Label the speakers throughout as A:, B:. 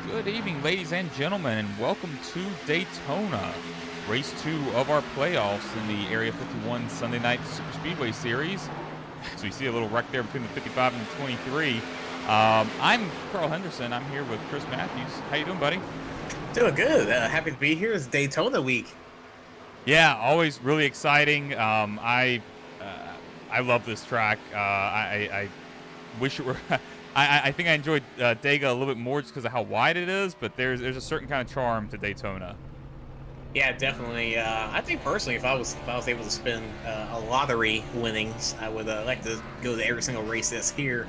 A: Good evening, ladies and gentlemen, and welcome to Daytona, race 2 of our playoffs in the Area 51 Sunday Night Super Speedway Series. As we see a little wreck there between the 55 and the 23. I'm Carl Henderson. I'm here with Chris Matthews. How you doing, buddy?
B: Doing good. Happy to be here. It's Daytona week.
A: Yeah, always really exciting. I love this track. I wish it were. I think I enjoyed Dega a little bit more just because of how wide it is, but there's a certain kind of charm to Daytona.
B: Yeah, definitely. I think personally, if I was able to spin a lottery winnings, I would like to go to every single race that's here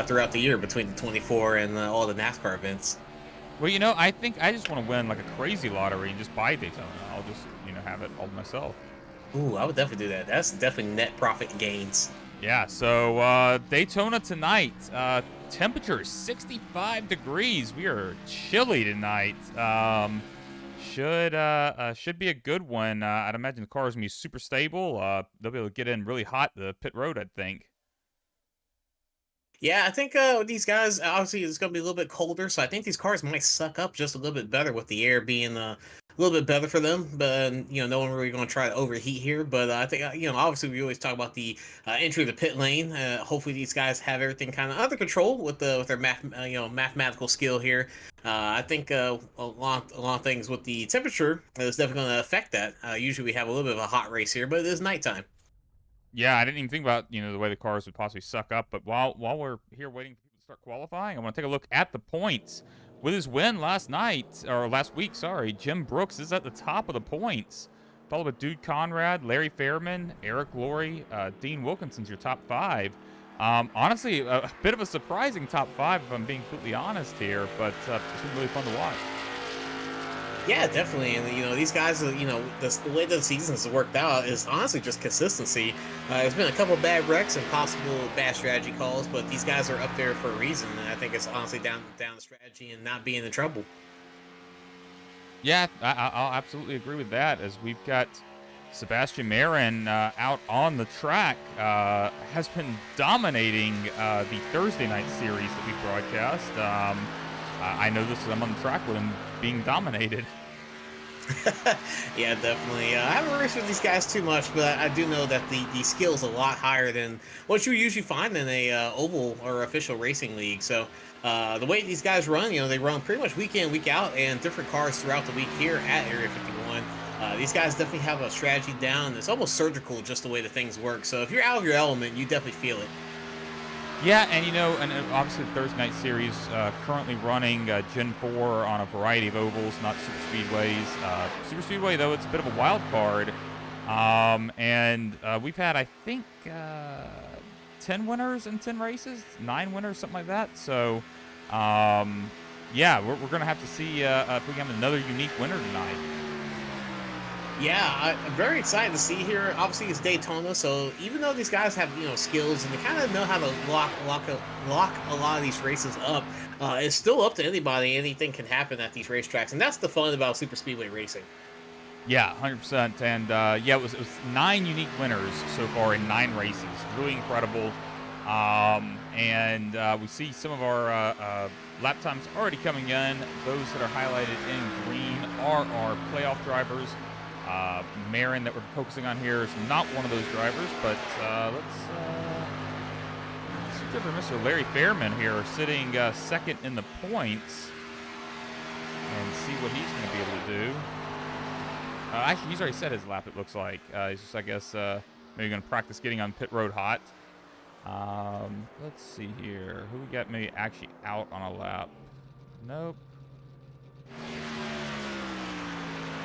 B: throughout the year between the 24 and all the NASCAR events.
A: Well, I think I just want to win like a crazy lottery and just buy Daytona. I'll just have it all myself.
B: Ooh, I would definitely do that. That's definitely net profit gains.
A: Yeah. So Daytona tonight. Temperature is 65 degrees. We are chilly tonight. Should be a good one. I'd imagine the car is gonna be super stable. They'll be able to get in really hot the pit road, I think.
B: Yeah, I think these guys, obviously it's going to be a little bit colder, so I think these cars might suck up just a little bit better with the air being a little bit better for them. But no one really going to try to overheat here. But I think obviously we always talk about the entry to the pit lane. Hopefully these guys have everything kind of under control with their mathematical skill here. I think a lot of things with the temperature is definitely going to affect that. Usually we have a little bit of a hot race here, but it is nighttime.
A: Yeah, I didn't even think about the way the cars would possibly suck up. But while we're here waiting for people to start qualifying, I want to take a look at the points. With his win last week, Jim Brooks is at the top of the points, followed by Dude Conrad, Larry Fairman, Eric Laurie, Dean Wilkinson's your top 5. Honestly, a bit of a surprising top 5 if I'm being completely honest here, but it's been really fun to watch.
B: Yeah, definitely. And, these guys, the way the seasons have worked out is honestly just consistency. There's been a couple of bad wrecks and possible bad strategy calls, but these guys are up there for a reason. And I think it's honestly down to strategy and not being in trouble.
A: Yeah, I'll absolutely agree with that, as we've got Sebastian Marin out on the track, has been dominating the Thursday night series that we broadcast. I know this because I'm on the track with him being dominated.
B: Yeah, definitely. I haven't raced with these guys too much, but I do know that the skill is a lot higher than what you usually find in a oval or official racing league. So the way these guys run, they run pretty much week in, week out, and different cars throughout the week here at Area 51. These guys definitely have a strategy down. It's almost surgical just the way the things work. So if you're out of your element, you definitely feel it.
A: Yeah, and obviously the Thursday night series currently running Gen 4 on a variety of ovals, not super speedways. Super speedway, though, it's a bit of a wild card. And we've had, I think, 10 winners in 10 races, 9 winners, something like that. So, yeah, we're going to have to see if we have another unique winner tonight.
B: Yeah, I'm very excited to see here. Obviously, it's Daytona, so even though these guys have skills and they kind of know how to lock a lot of these races up, it's still up to anybody. Anything can happen at these racetracks, and that's the fun about super speedway racing.
A: Yeah, 100%. And yeah, it was 9 unique winners so far in 9 races. Really incredible. And we see some of our lap times already coming in. Those that are highlighted in green are our playoff drivers. Marin that we're focusing on here is not one of those drivers, but let's give Mr. Larry Fairman here sitting second in the points and see what he's going to be able to do. Actually, he's already set his lap, it looks like. He's just, I guess, maybe going to practice getting on pit road hot. Let's see here. Who we got maybe actually out on a lap? Nope.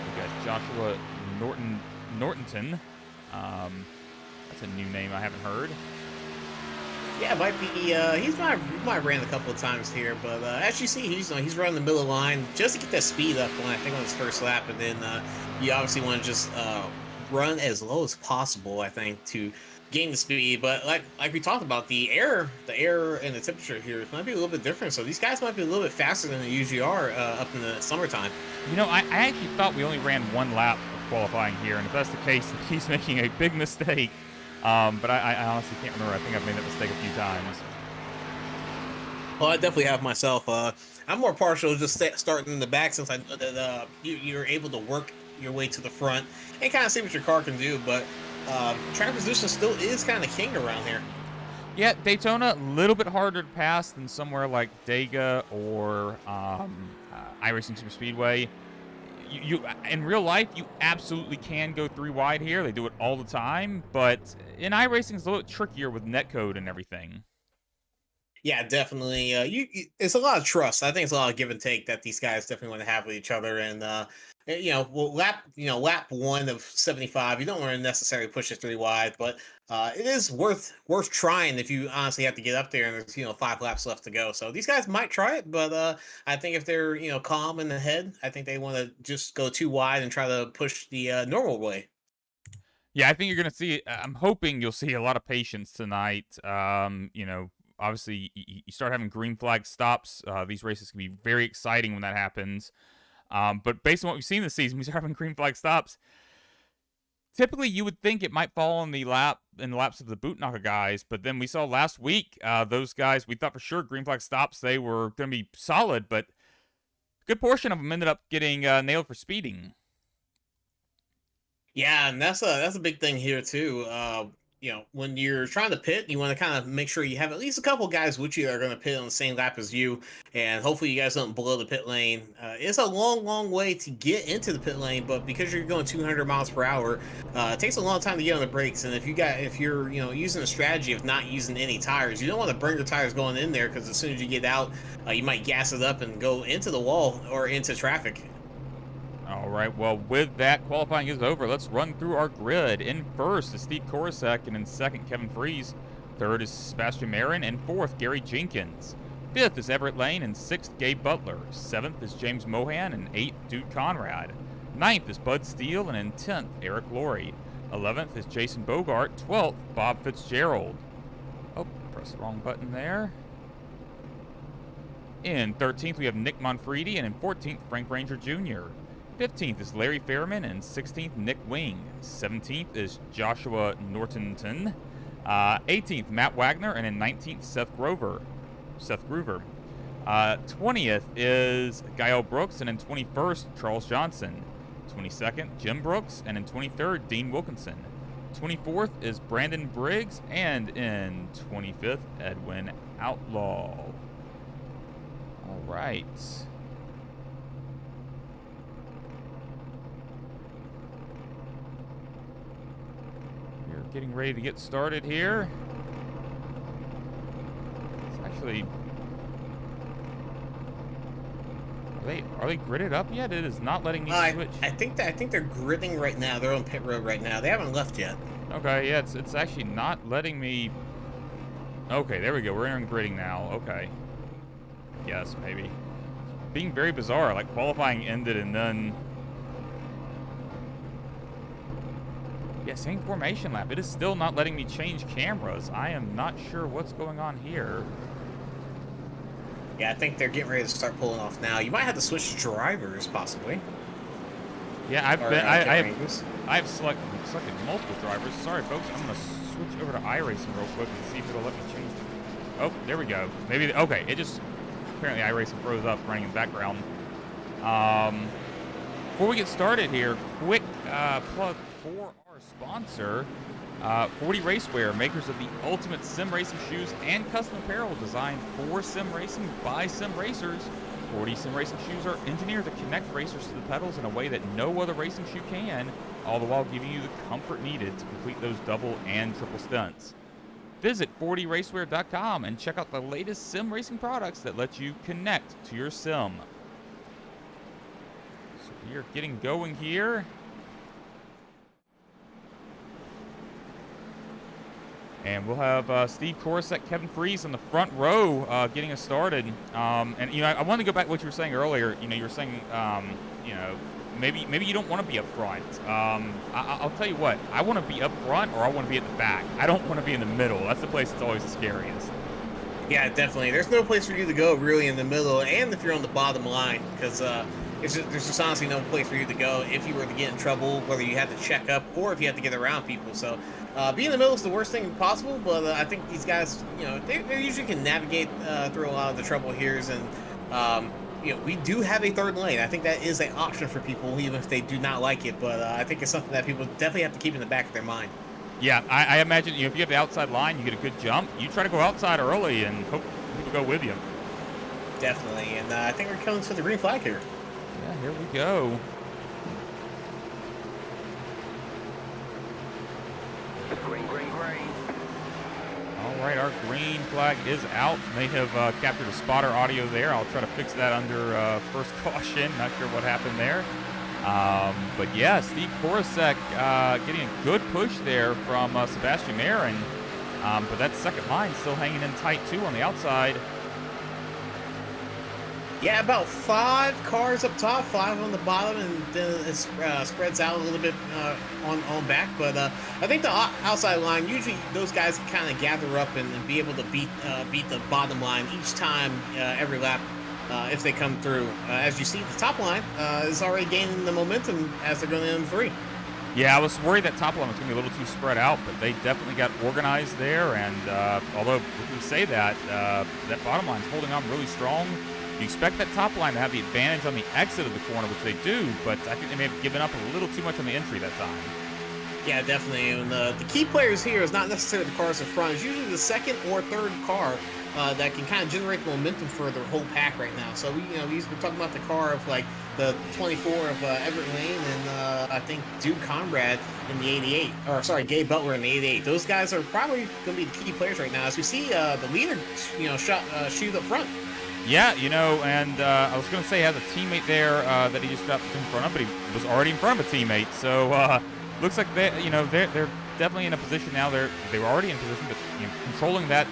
A: We got Joshua Nortonton. That's a new name I haven't heard.
B: Yeah, it might be. He's might ran a couple of times here, but as you see, he's running the middle of the line just to get that speed up on his first lap, and then you obviously want to just run as low as possible. I think to gain the speed, but like we talked about, the air and the temperature here might be a little bit different. So these guys might be a little bit faster than they usually are up in the summertime.
A: I actually thought we only ran 1 lap of qualifying here, and if that's the case, he's making a big mistake. But I honestly can't remember. I think I've made that mistake a few times.
B: Well, I definitely have myself. I'm more partial to just starting in the back since you're able to work your way to the front and kind of see what your car can do. But track position still is kind of king around here.
A: Yeah, Daytona, a little bit harder to pass than somewhere like Dega or iRacing Super Speedway. You in real life, you absolutely can go 3 wide here. They do it all the time, but in iRacing, it's a little trickier with netcode and everything.
B: Yeah, definitely. It's a lot of trust. I think it's a lot of give and take that these guys definitely want to have with each other. And well, lap one of 75, you don't want to necessarily push it 3 wide, but it is worth trying if you honestly have to get up there and there's 5 laps left to go. So these guys might try it, but I think if they're calm in the head, I think they want to just go 2 wide and try to push the normal way.
A: Yeah, I think you're gonna see. I'm hoping you'll see a lot of patience tonight. Obviously, you start having green flag stops. These races can be very exciting when that happens. But based on what we've seen this season, we start having green flag stops. Typically, you would think it might fall in the laps of the boot knocker guys, but then we saw last week those guys. We thought for sure green flag stops they were going to be solid, but a good portion of them ended up getting nailed for speeding.
B: Yeah, and that's a big thing here too. When you're trying to pit, you want to kind of make sure you have at least a couple guys with you that are going to pit on the same lap as you, and hopefully you guys don't blow the pit lane. It's a long way to get into the pit lane, but because you're going 200 miles per hour, it takes a long time to get on the brakes. And if you're using a strategy of not using any tires, you don't want to burn your tires going in there because as soon as you get out, you might gas it up and go into the wall or into traffic.
A: All right, well, with that, qualifying is over. Let's run through our grid. In first is Steve Korosek, and in second, Kevin Freeze. Third is Sebastian Marin, and fourth, Gary Jenkins. Fifth is Everett Lane, and sixth, Gabe Butler. Seventh is James Mohan, and eighth, Duke Conrad. Ninth is Bud Steele, and in 10th, Eric Laurie. 11th is Jason Bogart. 12th, Bob Fitzgerald. Oh, press the wrong button there. In 13th, we have Nick Monfredi, and in 14th, Frank Ranger Jr. 15th is Larry Fairman, and 16th, Nick Wing. 17th is Joshua Nortonton. 18th, Matt Wagner, and in 19th, Seth Groover. 20th is Gael Brooks, and in 21st, Charles Johnson. 22nd, Jim Brooks, and in 23rd, Dean Wilkinson. 24th is Brandon Briggs, and in 25th, Edwin Outlaw. All right. Getting ready to get started here. It's actually, are they gridded up yet? It is not letting me switch.
B: I think they're gridding right now. They're on pit road right now. They haven't left yet.
A: Okay, yeah, it's actually not letting me. Okay, there we go. We're in gridding now. Okay. Yes, maybe. It's being very bizarre. Like qualifying ended and then. Yeah, same formation lap. It is still not letting me change cameras. I am not sure what's going on here.
B: Yeah, I think they're getting ready to start pulling off now. You might have to switch drivers, possibly.
A: Yeah, I've selected multiple drivers. Sorry, folks. I'm gonna switch over to iRacing real quick and see if it'll let me change. Oh, there we go. Maybe okay. It just apparently iRacing froze up running in the background. Before we get started here, quick plug for our sponsor, 40 Racewear, makers of the ultimate sim racing shoes and custom apparel designed for sim racing by sim racers. 40 sim racing shoes are engineered to connect racers to the pedals in a way that no other racing shoe can, all the while giving you the comfort needed to complete those double and triple stunts. Visit 40racewear.com and check out the latest sim racing products that let you connect to your sim. So we are getting going here. And we'll have Steve Korosek, Kevin Freeze on the front row getting us started. And, I wanted to go back to what you were saying earlier. You were saying, maybe you don't want to be up front. I'll tell you what. I want to be up front or I want to be at the back. I don't want to be in the middle. That's the place that's always the scariest.
B: Yeah, definitely. There's no place for you to go really in the middle and if you're on the bottom line because there's just honestly no place for you to go if you were to get in trouble, whether you had to check up or if you had to get around people. So being in the middle is the worst thing possible, but I think these guys, they usually can navigate through a lot of the trouble here, and we do have a third lane. I think that is an option for people, even if they do not like it. But I think it's something that people definitely have to keep in the back of their mind.
A: Yeah, I imagine if you have the outside line, you get a good jump. You try to go outside early and hope people go with you.
B: Definitely, and I think we're coming to the green flag here.
A: Yeah, here we go.
C: Green, green, green.
A: All right, our green flag is out. They have captured a spotter audio there. I'll try to fix that under first caution. Not sure what happened there. But yeah, Steve Korosek getting a good push there from Sebastian Marin. But that second line still hanging in tight too on the outside.
B: Yeah, about 5 cars up top, 5 on the bottom, and then it spreads out a little bit on back. But I think the outside line, usually those guys kind of gather up and be able to beat the bottom line each time, every lap, if they come through. As you see, the top line is already gaining the momentum as they're going to end free.
A: Yeah, I was worried that top line was going to be a little too spread out, but they definitely got organized there. And although we say that, that bottom line's holding on really strong. You expect that top line to have the advantage on the exit of the corner, which they do, but I think they may have given up a little too much on the entry that time.
B: Yeah, definitely. And the key players here is not necessarily the cars in front. It's usually the second or third car that can kind of generate the momentum for their whole pack right now. So we're talking about the car of like the 24 of Everett Lane and I think Duke Conrad in the 88, or sorry, Gabe Butler in the 88. Those guys are probably going to be the key players right now. As we see the leader, shoot up front.
A: Yeah, and I was going to say he has a teammate there that he just dropped in front of, but he was already in front of a teammate. So looks like they're definitely in a position now. They were already in position, but controlling that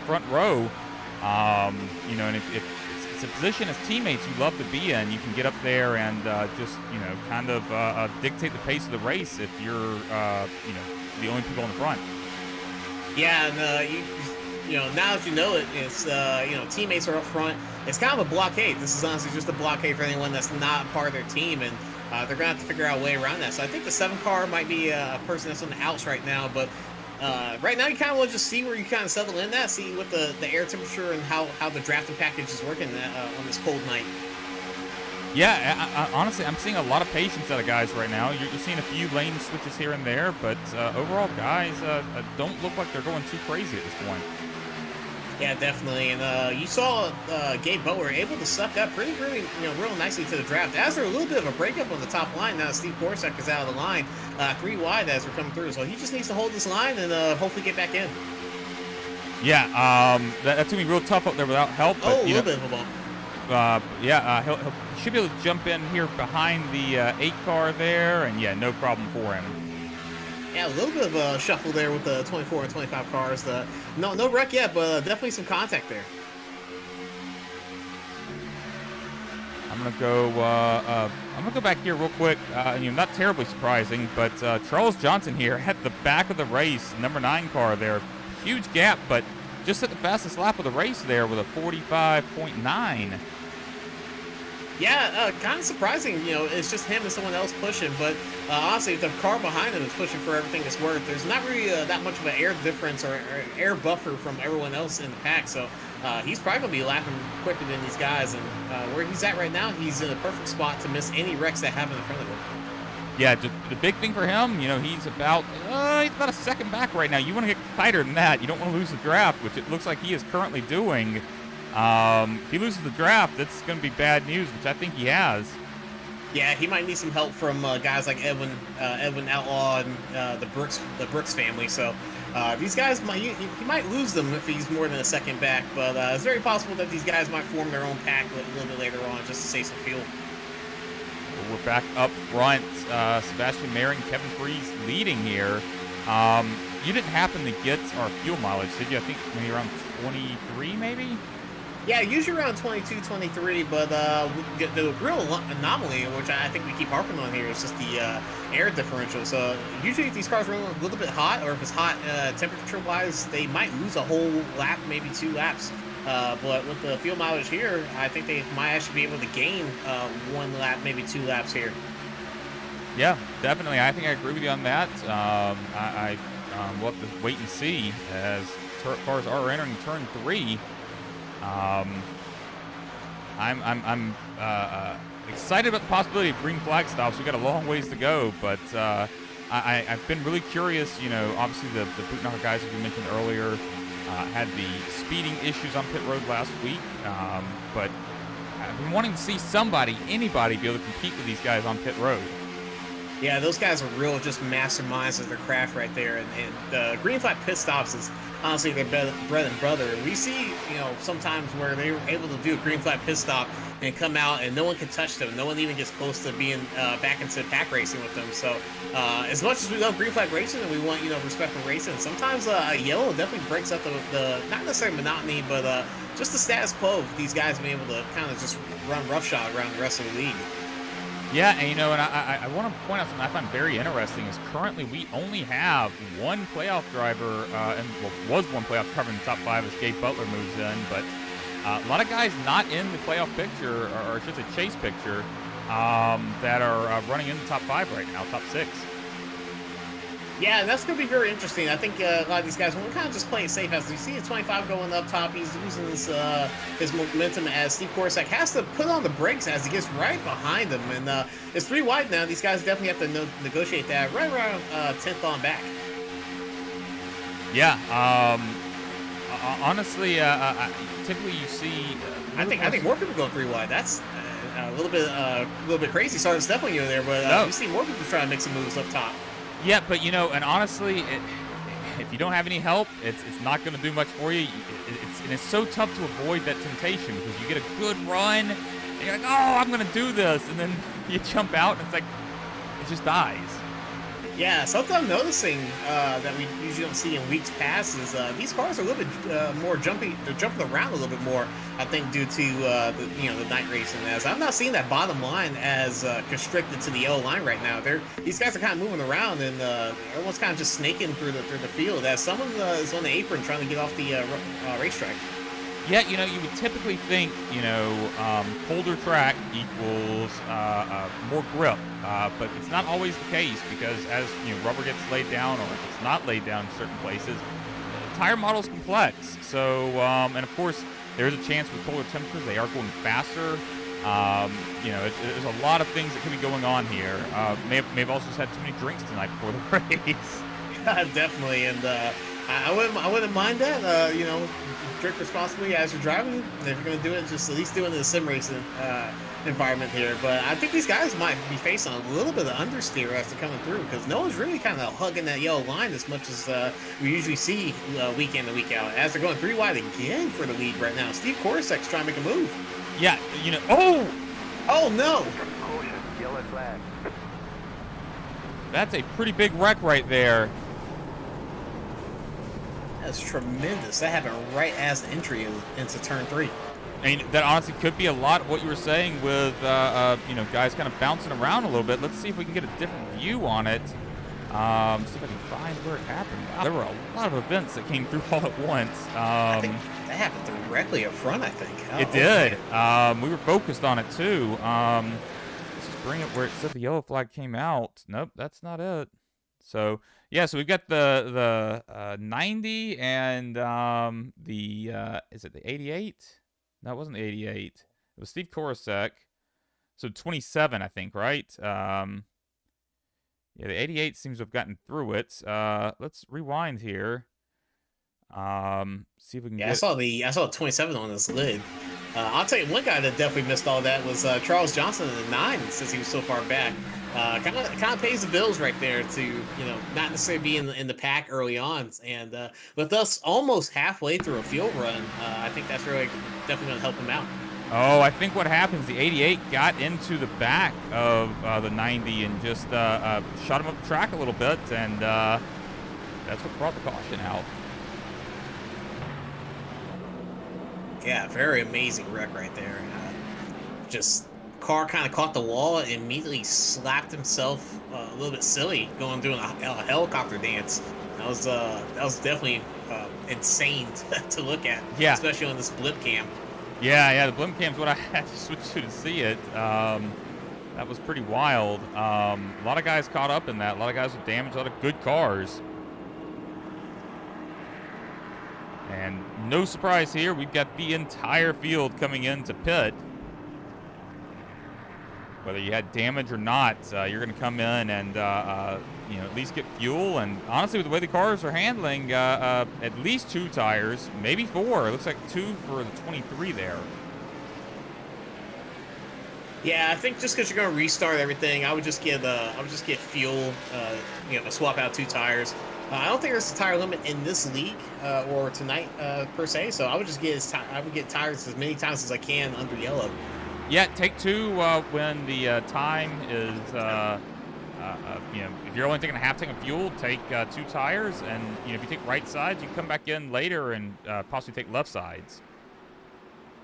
A: front row. And if it's a position as teammates you love to be in, you can get up there and just kind of dictate the pace of the race if you're the only people in the front.
B: Yeah, and now that you know it, it's teammates are up front. It's kind of a blockade. This is honestly just a blockade for anyone that's not part of their team, and they're gonna have to figure out a way around that. So I think the 7 car might be a person that's on the outs right now, but right now you kind of want to just see where you kind of settle in that, see what the air temperature and how the drafting package is working on this cold night.
A: Yeah, honestly, I'm seeing a lot of patience out of guys right now. You're seeing a few lane switches here and there, but overall, guys don't look like they're going too crazy at this point.
B: Yeah, definitely. And you saw Gabe Butler able to suck up really, real nicely to the draft. As there a little bit of a breakup on the top line, now Steve Korosek is out of the line, 3 wide as we're coming through. So he just needs to hold this line and hopefully get back in.
A: Yeah, that's going to be real tough up there without help. But,
B: a little bit of a bump.
A: He should be able to jump in here behind the 8 car there, and yeah, no problem for him.
B: Yeah, a little bit of a shuffle there with the 24 and 25 cars. No wreck yet, but definitely some contact there.
A: I'm gonna go back here real quick. Not terribly surprising, but Charles Johnson here at the back of the race, number 9 car there. Huge gap, but just at the fastest lap of the race there with a 45.9.
B: Yeah, kind of surprising. It's just him and someone else pushing. But honestly, if the car behind him is pushing for everything it's worth, there's not really that much of an air difference or air buffer from everyone else in the pack. So he's probably going to be lapping quicker than these guys. And where he's at right now, he's in a perfect spot to miss any wrecks that happen in front of him.
A: Yeah, the big thing for him, he's about a second back right now. You want to get tighter than that. You don't want to lose the draft, which it looks like he is currently doing. If he loses the draft, that's going to be bad news, which I think he has.
B: Yeah, he might need some help from guys like Edwin Outlaw and the Brooks family. So these guys he might lose them if he's more than a second back. But it's very possible that these guys might form their own pack a little bit later on just to save some fuel.
A: We're back up front. Sebastian Marin, Kevin Freese leading here. You didn't happen to get our fuel mileage, did you? I think maybe around 23, maybe?
B: Yeah, usually around 22, 23, but the real anomaly, which I think we keep harping on here, is just the air differential. So usually if these cars run a little bit hot, or if it's hot temperature-wise, they might lose a whole lap, maybe 2 laps. But with the fuel mileage here, I think they might actually be able to gain 1 lap, maybe 2 laps here.
A: Yeah, definitely. I think I agree with you on that. We'll have to wait and see as cars are entering turn 3. I'm excited about the possibility of green flag stops. We've got a long ways to go, but I've been really curious. You know, obviously the boot knocker guys, as we mentioned earlier, had the speeding issues on pit road last week, but I've been wanting to see anybody be able to compete with these guys on pit road.
B: Yeah, those guys are real just masterminds of their craft right there. And the green flag pit stops is honestly their bread and butter. We see, sometimes where they were able to do a green flag pit stop and come out and no one can touch them. No one even gets close to being back into pack racing with them. So as much as we love green flag racing and we want, respectful racing, sometimes yellow definitely breaks up the not necessarily monotony, but just the status quo of these guys being able to kind of just run roughshod around the rest of the league.
A: Yeah, and I want to point out something I find very interesting is currently we only have one playoff driver, was one playoff driver in the top 5 as Gabe Butler moves in, but a lot of guys not in the playoff picture, or just a chase picture, that are running in the top 5 right now, top 6.
B: Yeah, and that's going to be very interesting. I think a lot of these guys, we're kind of just playing safe. As you see, 25 going up top, he's losing his momentum as Steve Korsak has to put on the brakes as he gets right behind him. And it's 3 wide now. These guys definitely have to negotiate that right around 10th on back.
A: Yeah, honestly, typically you see.
B: I think more people going 3 wide. That's a little bit crazy. Sorry to step on you there, but
A: No.
B: you see more people trying to make some moves up top.
A: Yeah, but and honestly, if you don't have any help, it's not going to do much for you. It's so tough to avoid that temptation because you get a good run, and you're like, oh, I'm going to do this, and then you jump out, and it's like, it just dies.
B: Yeah, something I'm noticing that we usually don't see in weeks past is these cars are a little bit more jumping. They're jumping around a little bit more, I think, due to the night racing. As I'm not seeing that bottom line as constricted to the yellow line right now. These guys are kind of moving around and everyone's kind of just snaking through the field as someone is on the apron trying to get off the racetrack.
A: Yeah, you would typically think, colder track equals more grip, but it's not always the case because as, rubber gets laid down or if it's not laid down in certain places, the tire model is complex. So, and of course, there's a chance with colder temperatures, they are going faster. There's a lot of things that could be going on here. May have also just had too many drinks tonight before the race.
B: Definitely, and I wouldn't mind that. Drink responsibly as you're driving. If you're going to do it, just at least do it in a sim racing environment here. But I think these guys might be facing a little bit of understeer as they're coming through because no one's really kind of hugging that yellow line as much as we usually see week in and week out. As they're going 3 wide again for the lead right now. Steve Korsak's trying to make a move.
A: Yeah,
B: Oh no!
C: Caution, yellow flag.
A: That's a pretty big wreck right there.
B: That's tremendous. That happened right as the entry into turn 3.
A: I mean, that honestly could be a lot of what you were saying with, guys kind of bouncing around a little bit. Let's see if we can get a different view on it. See if I can find where it happened. Wow, there were a lot of events that came through all at once.
B: I think that happened directly up front, I think.
A: It did. We were focused on it, too. Let's just bring it where it said the yellow flag came out. Nope, that's not it. So, yeah, so we've got the 90 and is it the 88? No, it wasn't the 88. It was Steve Korsak. So 27, I think, right? Yeah, the 88 seems to have gotten through it. Let's rewind here. See if we can get...
B: I saw 27 on this lid. I'll tell you, one guy that definitely missed all that was Charles Johnson in the 9 since he was so far back. Kind of pays the bills right there to not necessarily be in the pack early on, and with us almost halfway through a field run, I think that's really definitely going to help him out.
A: Oh, I think what happens, the 88 got into the back of the 90 and just shot him up the track a little bit, and that's what brought the caution out.
B: Yeah, very amazing wreck right there. Just car kind of caught the wall and immediately slapped himself a little bit silly, going doing a helicopter dance. That was definitely insane to look at,
A: Yeah.
B: especially on this blip cam.
A: Yeah, the blimp cam's what I had to switch to see it. That was pretty wild. A lot of guys caught up in that. A lot of guys with damage, a lot of good cars. And no surprise here, we've got the entire field coming into pit. Whether you had damage or not, you're going to come in and at least get fuel. And honestly, with the way the cars are handling, at least 2 tires, maybe 4. It looks like 2 for the 23 there.
B: Yeah, I think just because you're going to restart everything, I would just get fuel. Swap out 2 tires. I don't think there's a tire limit in this league or tonight per se. So I would just get tires as many times as I can under yellow.
A: Yeah, take 2 when the time is, if you're only taking a half tank of fuel, take 2 tires. And, if you take right sides, you can come back in later and possibly take left sides.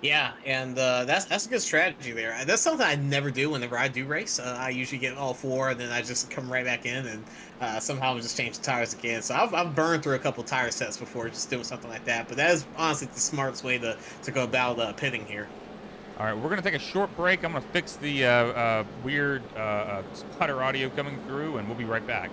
B: Yeah, and that's a good strategy there. That's something I never do whenever I do race. I usually get all 4, and then I just come right back in, and somehow just change the tires again. So I've burned through a couple tire sets before just doing something like that. But that is honestly the smartest way to go about pitting here.
A: All right, we're going to take a short break. I'm going to fix the weird sputter audio coming through, and we'll be right back.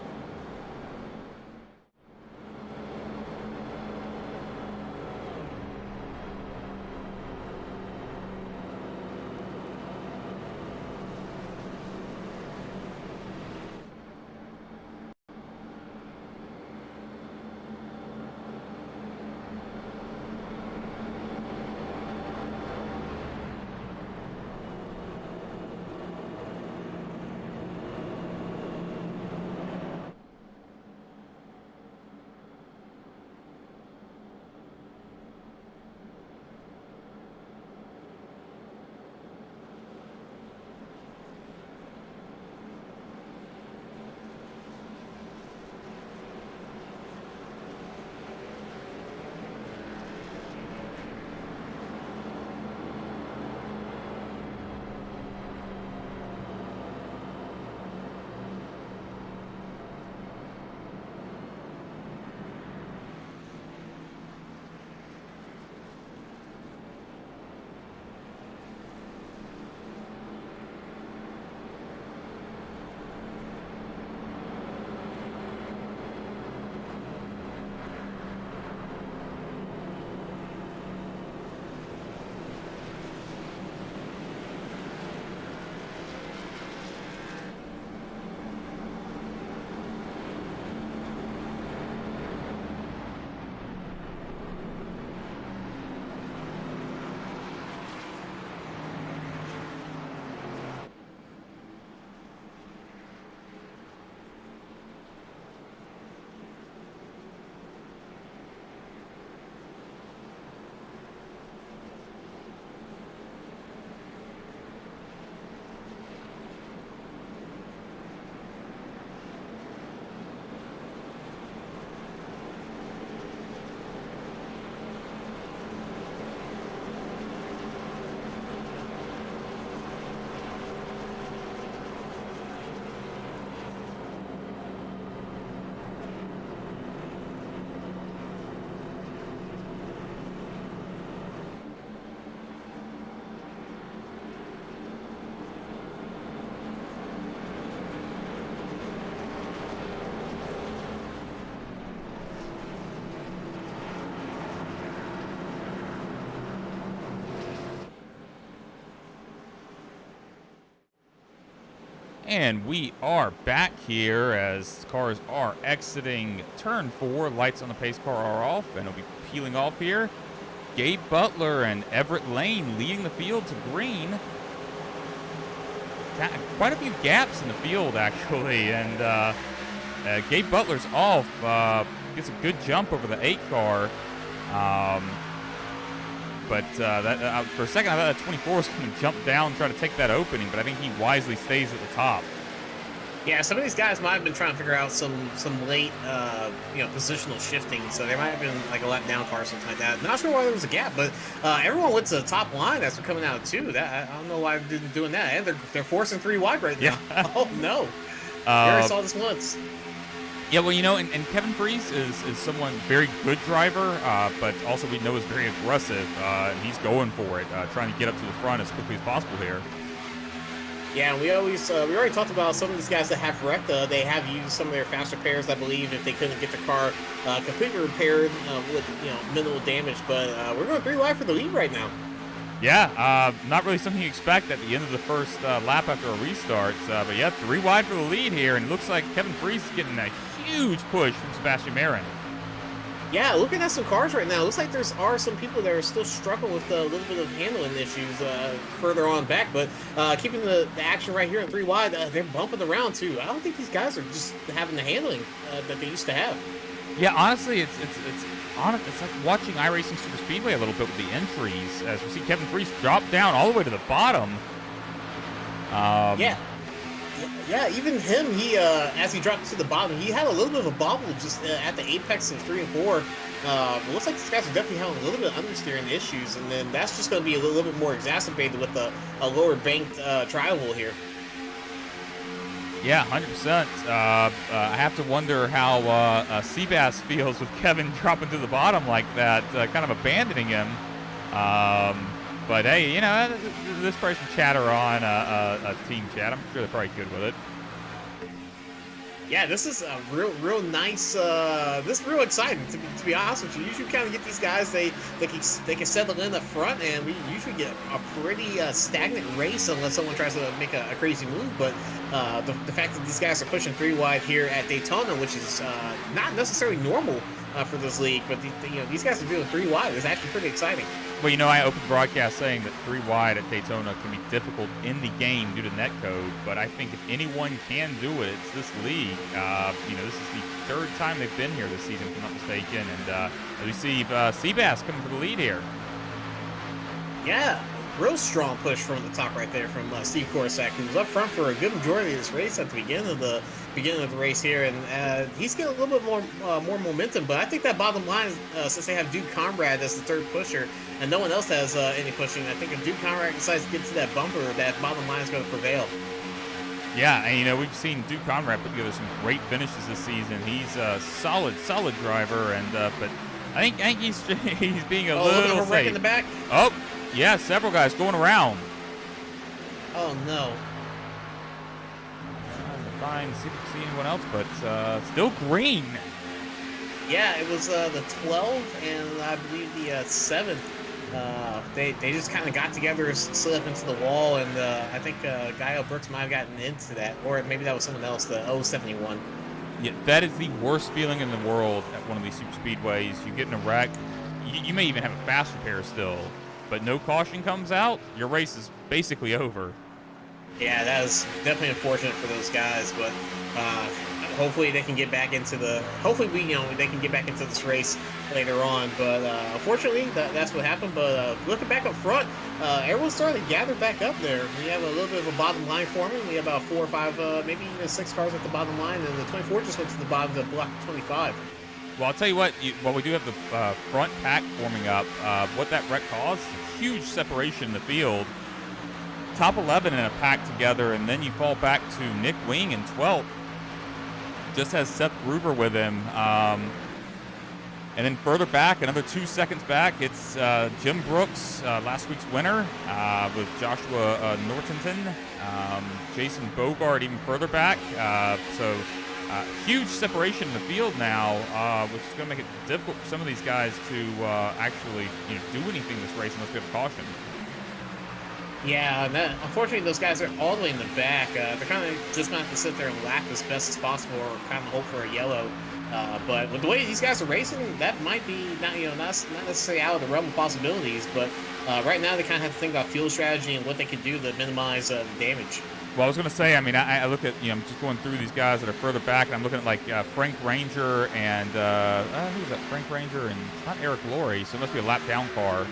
A: And we are back here as cars are exiting turn 4. Lights on the pace car are off, and it'll be peeling off here. Gabe Butler and Everett Lane leading the field to green. Quite a few gaps in the field, actually, and Gabe Butler's off. Gets a good jump over the 8 car. But for a second, I thought that 24 was going to jump down and try to take that opening, but I think he wisely stays at the top.
B: Yeah, some of these guys might have been trying to figure out some late, positional shifting. So there might have been like a lap down car or something like that. Not sure why there was a gap, but everyone went to the top line. That's coming out too. That I don't know why they're doing that. And they're forcing 3 wide right now.
A: Yeah.
B: Oh no, we already saw this once.
A: Yeah, well, and Kevin Freese is someone very good driver, but also we know is very aggressive. He's going for it, trying to get up to the front as quickly as possible here.
B: Yeah, we already talked about some of these guys that have wrecked. They have used some of their faster pairs, I believe, if they couldn't get the car completely repaired with minimal damage. But we're going 3 wide for the lead right now.
A: Yeah, not really something you expect at the end of the first lap after a restart. But yeah, 3 wide for the lead here, and it looks like Kevin Freese is getting a huge push from Sebastian Marin.
B: Yeah, looking at some cars right now, looks like there are some people that are still struggling with a little bit of handling issues further on back, but keeping the action right here in 3 wide, they're bumping around too. I don't think these guys are just having the handling that they used to have.
A: Yeah, honestly, it's like watching iRacing Super Speedway a little bit with the entries, as we see Kevin Freese drop down all the way to the bottom.
B: Yeah, even him, he as he dropped to the bottom, he had a little bit of a bobble just at the apex of 3 and 4. It looks like these guys are definitely having a little bit of understeering issues, and then that's just going to be a little bit more exacerbated with a lower banked drivable here.
A: Yeah, 100%. I have to wonder how Seabass feels with Kevin dropping to the bottom like that, kind of abandoning him. But hey, there's probably some chatter on a team chat. I'm sure they're probably good with it.
B: Yeah, this is a real nice. This is real exciting to be honest with you. Usually, kind of get these guys they can settle in up front, and we usually get a pretty stagnant race unless someone tries to make a crazy move. But the fact that these guys are pushing 3 wide here at Daytona, which is not necessarily normal for this league, but these guys are doing 3 wide. It's actually pretty exciting.
A: Well, I opened the broadcast saying that 3 wide at Daytona can be difficult in the game due to netcode, but I think if anyone can do it, it's this league. This is the 3rd time they've been here this season, if I'm not mistaken, and as we see Seabass coming for the lead here.
B: Yeah, real strong push from the top right there from Steve Korsak, who was up front for a good majority of this race at the beginning of the race here, and he's getting a little bit more momentum. But I think that bottom line, since they have Duke Conrad as the 3rd pusher, and no one else has any pushing, I think if Duke Conrad decides to get to that bumper, that bottom line is going to prevail.
A: Yeah, and we've seen Duke Conrad put together some great finishes this season. He's a solid driver, and but I think he's being a little
B: bit of a wreck
A: safe.
B: in the back.
A: Oh, yeah, several guys going around.
B: Oh no.
A: Trying to see if we can see anyone else, but still green.
B: Yeah, it was the 12 and I believe the 7. They just kind of got together, slid up into the wall, and I think Guy Brooks might have gotten into that, or maybe that was someone else, the 071.
A: Yeah, that is the worst feeling in the world at one of these super speedways. You get in a wreck, you may even have a faster pair still, but no caution comes out, your race is basically over.
B: Yeah, that is definitely unfortunate for those guys, but hopefully they can get back into they can get back into this race later on. But unfortunately, that's what happened. But looking back up front, everyone's starting to gather back up there. We have a little bit of a bottom line forming. We have about 4 or 5, maybe even 6 cars at the bottom line, and the 24 just went to the bottom of the block 25.
A: Well, I'll tell you what, while we do have the front pack forming up, what that wreck caused, huge separation in the field. Top 11 in a pack together, and then you fall back to Nick Wing in 12th. Just has Seth Gruber with him. And then further back, another 2 seconds back, it's Jim Brooks, last week's winner, with Joshua Nortonton. Jason Bogart even further back. So huge separation in the field now, which is going to make it difficult for some of these guys to actually do anything in this race unless we have caution.
B: Yeah, unfortunately, those guys are all the way in the back. They're kind of just going to have to sit there and lap as best as possible, or kind of hope for a yellow. But with the way these guys are racing, that might be not necessarily out of the realm of possibilities. But right now, they kind of have to think about fuel strategy and what they can do to minimize the damage.
A: Well, I was going to say, I look at, I'm just going through these guys that are further back, and I'm looking at like Frank Ranger and who's that? Frank Ranger and it's not Eric Laurie, so it must be a lap down car.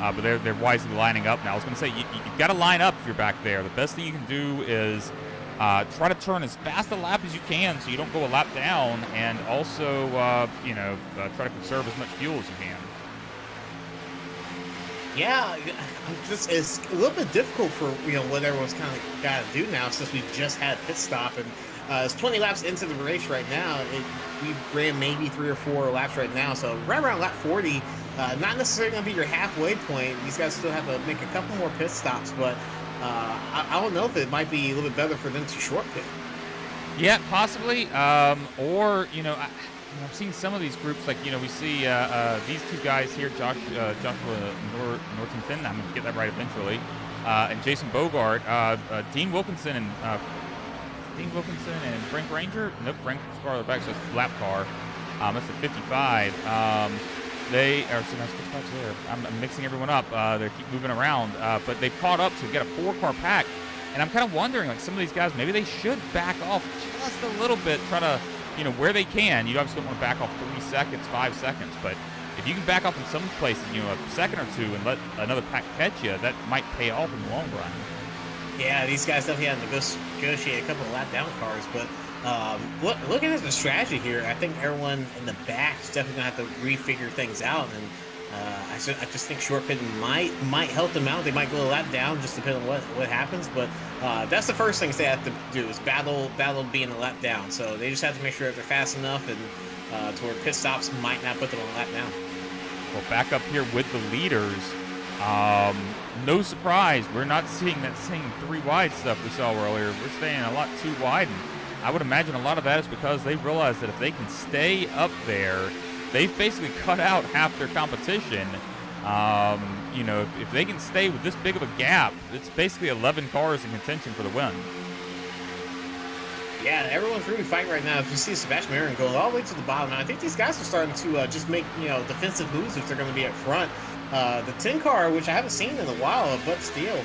A: But they're wisely lining up now. I was going to say, you've got to line up if you're back there. The best thing you can do is Try to turn as fast a lap as you can so you don't go a lap down, and also, try to conserve as much fuel as you can.
B: Yeah, it's a little bit difficult for what everyone's kind of got to do now since we just had a pit stop, and it's 20 laps into the race right now. We ran maybe 3 or 4 laps right now, so right around lap 40, not necessarily going to be your halfway point. These guys still have to make a couple more pit stops, but I don't know if it might be a little bit better for them to short pit.
A: Yeah, possibly. I've seen some of these groups, like, we see these two guys here, Joshua Nortington, I'm going to get that right eventually, and Jason Bogart, Dean Wilkinson and Frank Ranger. Nope, Frank's farther back, so it's a lap car. That's the 55. That's 55 there. I'm mixing everyone up. They keep moving around, but they've caught up, so we've got a 4-car pack. And I'm kind of wondering, like, some of these guys, maybe they should back off just a little bit, try to, where they can. You obviously don't want to back off 3 seconds, 5 seconds, but if you can back off in some places, a second or two and let another pack catch you, that might pay off in the long run. Yeah,
B: these guys definitely had to negotiate a couple of lap down cars, but looking at the strategy here, I think everyone in the back is definitely going to have to refigure things out, and I just think short pitting might help them out. They might go a lap down, just depending on what happens. But that's the first things they have to do is battle being a lap down. So they just have to make sure that they're fast enough and to where pit stops might not put them on a lap down.
A: Well, back up here with the leaders. No surprise, we're not seeing that same 3 wide stuff we saw earlier. We're staying a lot too wide. And I would imagine a lot of that is because they realize that if they can stay up there, they've basically cut out half their competition. If they can stay with this big of a gap, it's basically 11 cars in contention for the win.
B: Yeah, everyone's really fighting right now. If you see Sebastian Marin going all the way to the bottom, and I think these guys are starting to just make defensive moves if they're going to be up front. The 10 car, which I haven't seen in a while, Bud Steele,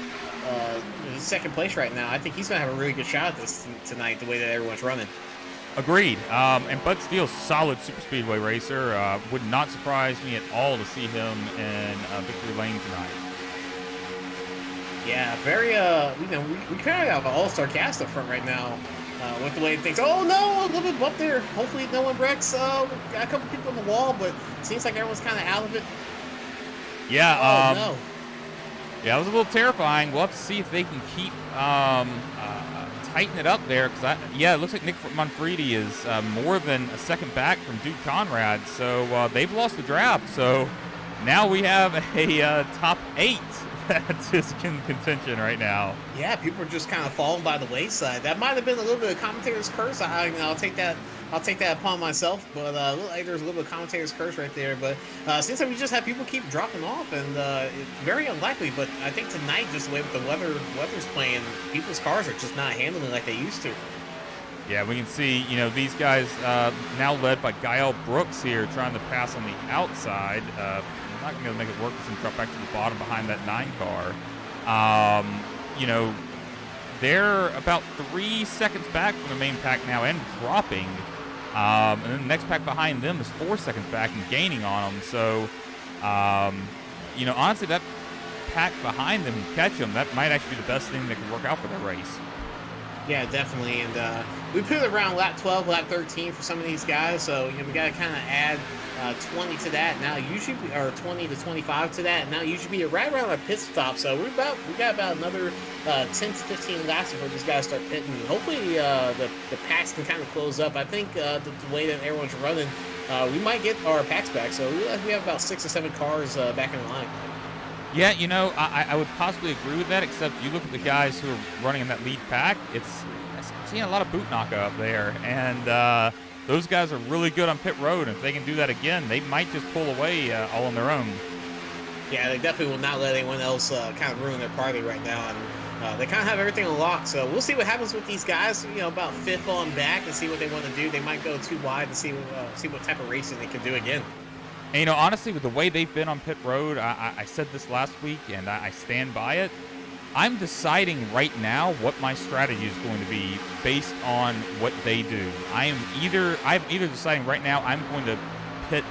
B: he's second place right now. I think he's going to have a really good shot at this tonight, the way that everyone's running.
A: Agreed. And Bud Steele's solid super speedway racer. Would not surprise me at all to see him in victory lane tonight.
B: Yeah, very. We kind of have an all-star cast up front right now. With the way things. Oh no, a little bit up there. Hopefully no one wrecks. Got a couple people on the wall, but it seems like everyone's kind of out of it.
A: Yeah.
B: No.
A: Yeah, it was a little terrifying. We'll have to see if they can keep tighten it up there, because it looks like Nick Manfredi is more than a second back from Duke Conrad, so they've lost the draft. So now we have a top 8 that's just in contention right now.
B: Yeah, people are just kind of falling by the wayside. That might have been a little bit of commentator's curse. I'll take that. I'll take that upon myself. But there's a little bit of commentator's curse right there. But it seems like we just have people keep dropping off, and very unlikely. But I think tonight, just the way with the weather's playing, people's cars are just not handling like they used to.
A: Yeah, we can see, these guys now led by Gael Brooks here, trying to pass on the outside. Not going to make it work because he dropped back to the bottom behind that 9 car. They're about 3 seconds back from the main pack now and dropping. And then the next pack behind them is 4 seconds back and gaining on them. So, honestly, that pack behind them can catch them. That might actually be the best thing that can work out for their race.
B: Yeah, definitely. And we put it around lap 12, lap 13 for some of these guys. So, we got to kind of add 20 to that. Now, or 20 to 25 to that. Now, you should be right around our pit stop. So, we got about another 10 to 15 laps before these guys start pitting. Hopefully, the packs can kind of close up. I think the way that everyone's running, we might get our packs back. So, we have about 6 or 7 cars back in line.
A: Yeah, I would possibly agree with that, except you look at the guys who are running in that lead pack, I'm seeing a lot of boot knocker up there, and those guys are really good on pit road, and if they can do that again, they might just pull away all on their own.
B: Yeah, they definitely will not let anyone else kind of ruin their party right now, and they kind of have everything unlocked, so we'll see what happens with these guys, about 5th on back, and see what they want to do. They might go too wide and see what type of racing they can do again.
A: And, honestly, with the way they've been on pit road, I said this last week, and I stand by it. I'm deciding right now what my strategy is going to be based on what they do. I'm either deciding right now I'm going to pit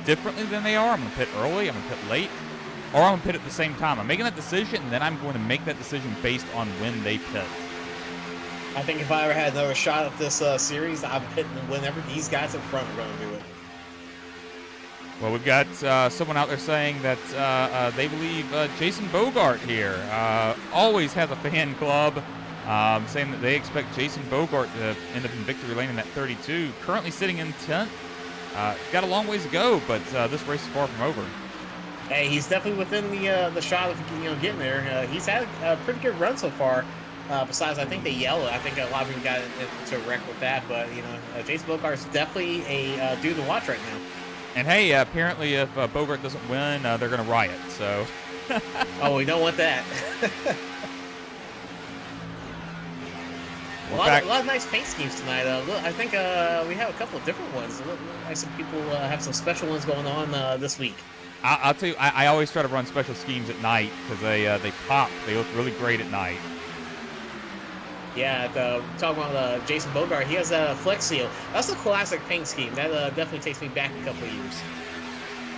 A: differently than they are. I'm going to pit early, I'm going to pit late, or I'm going to pit at the same time. I'm making that decision, and then I'm going to make that decision based on when they pit.
B: I think if I ever had another shot at this series, I'm hitting whenever these guys up front are going to do it.
A: Well, we've got someone out there saying that they believe Jason Bogart here always has a fan club, saying that they expect Jason Bogart to end up in victory lane in that 32. Currently sitting in 10th. Got a long ways to go, but this race is far from over.
B: Hey, he's definitely within the shot of getting there. He's had a pretty good run so far. Besides, I think they yellow. I think a lot of people got into a wreck with that. But Jason Bogart is definitely a dude to watch right now.
A: And hey, apparently if Bogart doesn't win, they're going to riot. So.
B: Oh, we don't want that. A lot of nice paint schemes tonight. Look, I think we have a couple of different ones. Look like some people have some special ones going on this week.
A: I'll tell you, I always try to run special schemes at night because they pop. They look really great at night.
B: Yeah, talking about Jason Bogart, he has a Flex Seal. That's a classic paint scheme. That definitely takes me back a couple of years.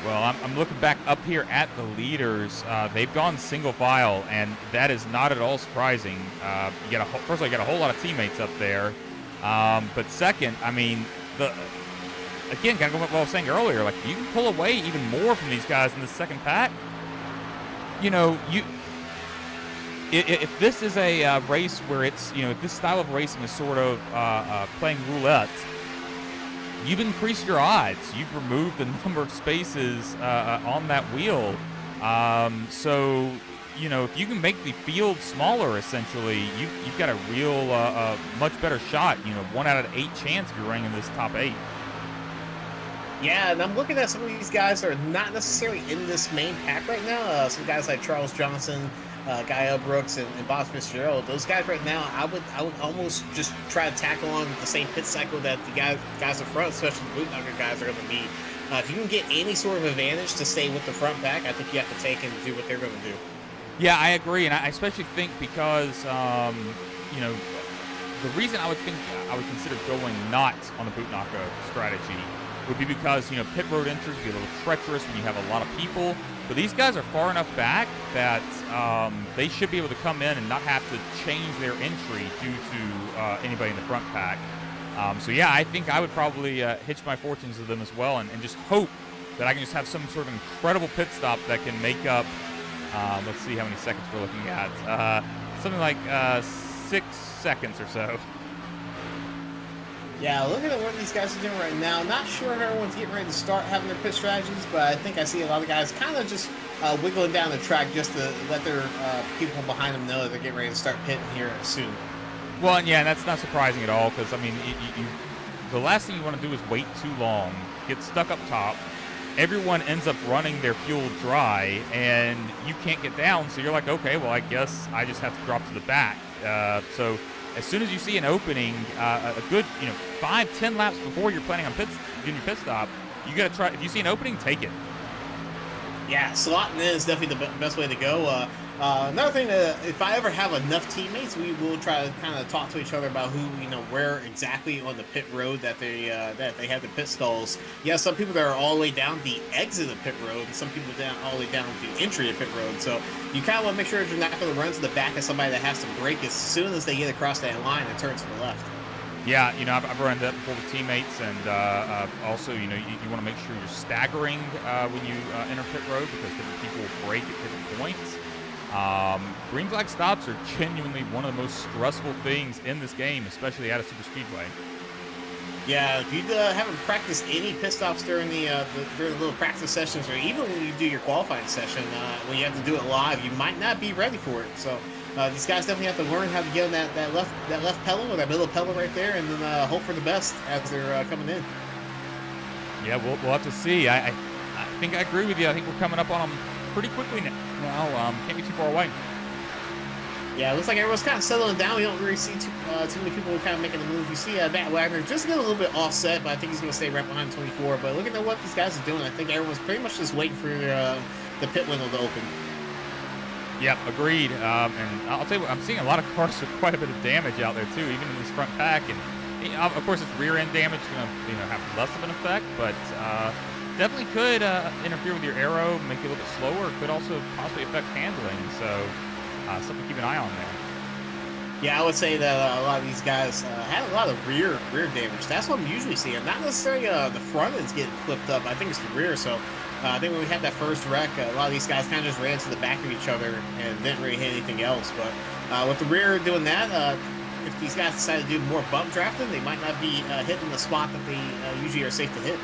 A: Well, I'm looking back up here at the leaders. They've gone single file, and that is not at all surprising. First of all, you got a whole lot of teammates up there. But second, I mean, again, kind of going with what I was saying earlier, like you can pull away even more from these guys in the second pack. If this is a race where it's, if this style of racing is sort of playing roulette, you've increased your odds. You've removed the number of spaces on that wheel. So, if you can make the field smaller, essentially, you've got a real, much better shot. 1 out of 8 chance if you're running in this top 8.
B: Yeah, and I'm looking at some of these guys that are not necessarily in this main pack right now. Some guys like Charles Johnson, Guy Brooks, and Bob Fitzgerald. Those guys right now, I would almost just try to tackle on the same pit cycle that the guys up front, especially the bootlegger guys, are going to be. If you can get any sort of advantage to stay with the front pack, I think you have to take and do what they're going to do.
A: Yeah, I agree, and I especially think because the reason I would consider going not on the bootlegger strategy would be because, pit road entries would be a little treacherous when you have a lot of people. But these guys are far enough back that they should be able to come in and not have to change their entry due to anybody in the front pack. So, yeah, I think I would probably hitch my fortunes to them as well and just hope that I can just have some sort of incredible pit stop that can make up, let's see how many seconds we're looking at, something like 6 seconds or so.
B: Yeah, looking at what these guys are doing right now, not sure if everyone's getting ready to start having their pit strategies, but I think I see a lot of guys kind of just wiggling down the track just to let their people behind them know that they're getting ready to start pitting here soon.
A: Well, yeah, and that's not surprising at all because, I mean, the last thing you want to do is wait too long, get stuck up top. Everyone ends up running their fuel dry, and you can't get down, so you're like, okay, well, I guess I just have to drop to the back. So as soon as you see an opening, a good 5-10 laps before you're planning on doing your pit stop, you got to try. If you see an opening, take it.
B: Yeah, slotting in is definitely the best way to go. Another thing, if I ever have enough teammates, we will try to kind of talk to each other about who, where exactly on the pit road that they have the pit stalls. Yeah, some people that are all the way down the exit of pit road, and some people all the way down the entry of pit road. So you kind of want to make sure that you're not going to run to the back of somebody that has to brake as soon as they get across that line and turn to the left.
A: Yeah, I've run that before with teammates, and also, you want to make sure you're staggering when you enter pit road because different people will brake at different points. Green flag stops are genuinely one of the most stressful things in this game, especially at a super speedway.
B: Yeah, if you haven't practiced any pit stops during the little practice sessions, or even when you do your qualifying session, when you have to do it live, you might not be ready for it. So these guys definitely have to learn how to get on that left pedal or that middle pedal right there, and then hope for the best as they're coming in.
A: Yeah, we'll have to see. I think I agree with you. I think we're coming up on them pretty quickly now. Can't be too far away.
B: Yeah, it looks like everyone's kind of settling down. We don't really see too many people kind of making the move. You see Matt Wagner just getting a little bit offset, but I think he's going to stay right behind 24. But looking at what these guys are doing, I think everyone's pretty much just waiting for the pit window to open.
A: Yep, agreed. And I'll tell you what, I'm seeing a lot of cars with quite a bit of damage out there too, even in this front pack. And of course, it's rear end damage going to have less of an effect, but definitely could interfere with your aero, make you a little bit slower. Could also possibly affect handling. So something to keep an eye on there.
B: Yeah, I would say that a lot of these guys had a lot of rear damage. That's what I'm usually seeing. Not necessarily the front ends getting flipped up. I think it's the rear. So I think when we had that first wreck, a lot of these guys kind of just ran to the back of each other and didn't really hit anything else. But with the rear doing that, if these guys decide to do more bump drafting, they might not be hitting the spot that they usually are safe to hit.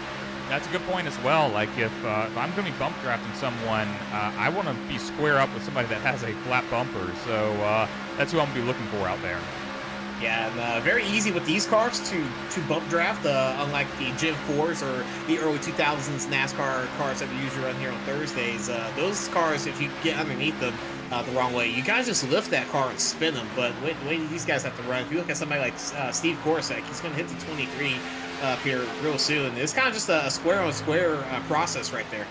A: That's a good point as well. Like if I'm going to be bump drafting someone, I want to be square up with somebody that has a flat bumper. So that's who I'm going to be looking for out there.
B: Yeah, and very easy with these cars to bump draft, unlike the Gen 4s or the early 2000s NASCAR cars that we usually run here on Thursdays. Those cars, if you get underneath them the wrong way, you guys just lift that car and spin them. But wait, these guys have to run. If you look at somebody like Steve Korsak, he's going to hit the 23 up here real soon. It's kind of just a square-on-square process right there.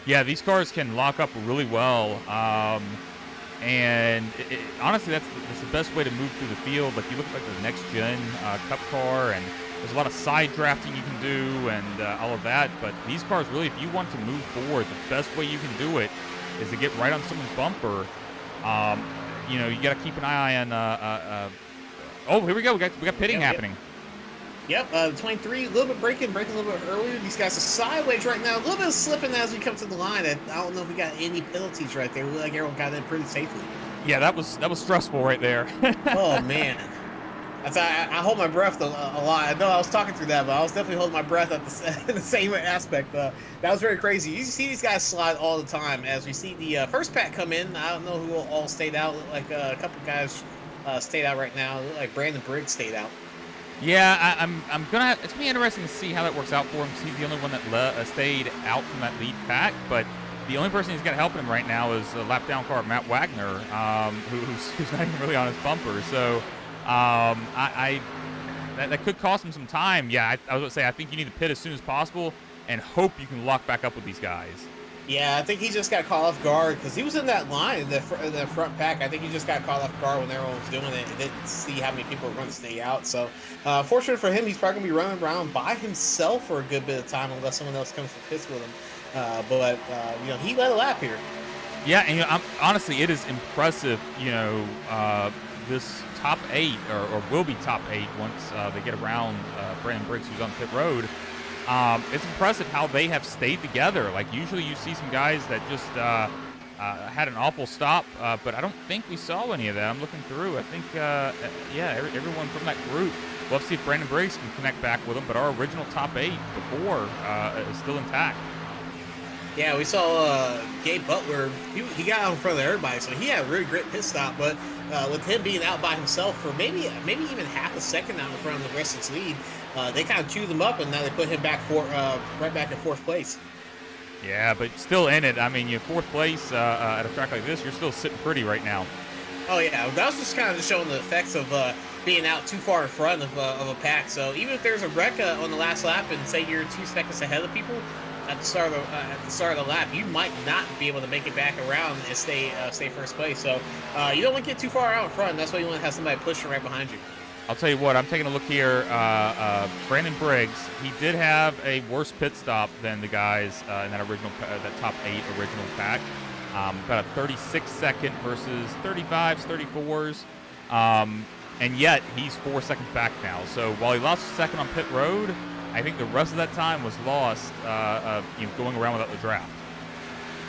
A: Yeah, these cars can lock up really well. And honestly, that's the best way to move through the field. Like you look at the next gen Cup car, and there's a lot of side drafting you can do and all of that. But these cars, really, if you want to move forward, the best way you can do it is to get right on someone's bumper. You know, you got to keep an eye on. Oh, here we go. We got pitting happening.
B: Yep, the 23, a little bit braking a little bit earlier. These guys are sideways right now. A little bit of slipping as we come to the line. I don't know if we got any penalties right there. We look like everyone got in pretty safely.
A: Yeah, that was stressful right there.
B: Oh, man. I hold my breath a lot. I know I was talking through that, but I was definitely holding my breath at the same aspect. That was very crazy. You see these guys slide all the time. As we see the first pack come in, I don't know who all stayed out. Look like a couple guys stayed out right now. Look like Brandon Briggs stayed out.
A: Yeah, I'm gonna. It's gonna be interesting to see how that works out for him. Because he's the only one that stayed out from that lead pack. But the only person he's got helping him right now is a lap down car, Matt Wagner, who's not even really on his bumper. So that could cost him some time. Yeah, I was gonna say I think you need to pit as soon as possible and hope you can lock back up with these guys.
B: Yeah, I think he just got caught off guard because he was in that line in the front pack. I think he just got caught off guard when everyone was doing it and didn't see how many people were going to stay out. So, fortunate for him, he's probably going to be running around by himself for a good bit of time unless someone else comes to pits with him. But you know, he led a lap here.
A: Yeah, and you know, honestly, it is impressive. You know, this top 8 or will be top 8 once they get around Brandon Briggs, who's on pit road. It's impressive how they have stayed together. Like usually you see some guys that just had an awful stop, but I don't think we saw any of that. I'm looking through. I think, yeah, everyone from that group. We'll have to see if Brandon Briggs can connect back with them, but our original top 8 before is still intact.
B: Yeah, we saw Gabe Butler. He got out in front of everybody, so he had a really great pit stop. But with him being out by himself for maybe even half a second out in front of the rest of his lead, they kind of chewed him up, and now they put him back right back in 4th place.
A: Yeah, but still in it. I mean, you're 4th place at a track like this. You're still sitting pretty right now.
B: Oh yeah, that was just kind of showing the effects of being out too far in front of a pack. So even if there's a wreck on the last lap, and say you're 2 seconds ahead of people at the start of the lap, you might not be able to make it back around and stay 1st place. So you don't want to get too far out in front. That's why you want to have somebody pushing right behind you.
A: I'll tell you what, I'm taking a look here. Brandon Briggs, he did have a worse pit stop than the guys in that top 8 original pack. About a 36-second versus 35s, 34s. And yet, he's 4 seconds back now. So while he lost a second on pit road, I think the rest of that time was lost going around without the draft.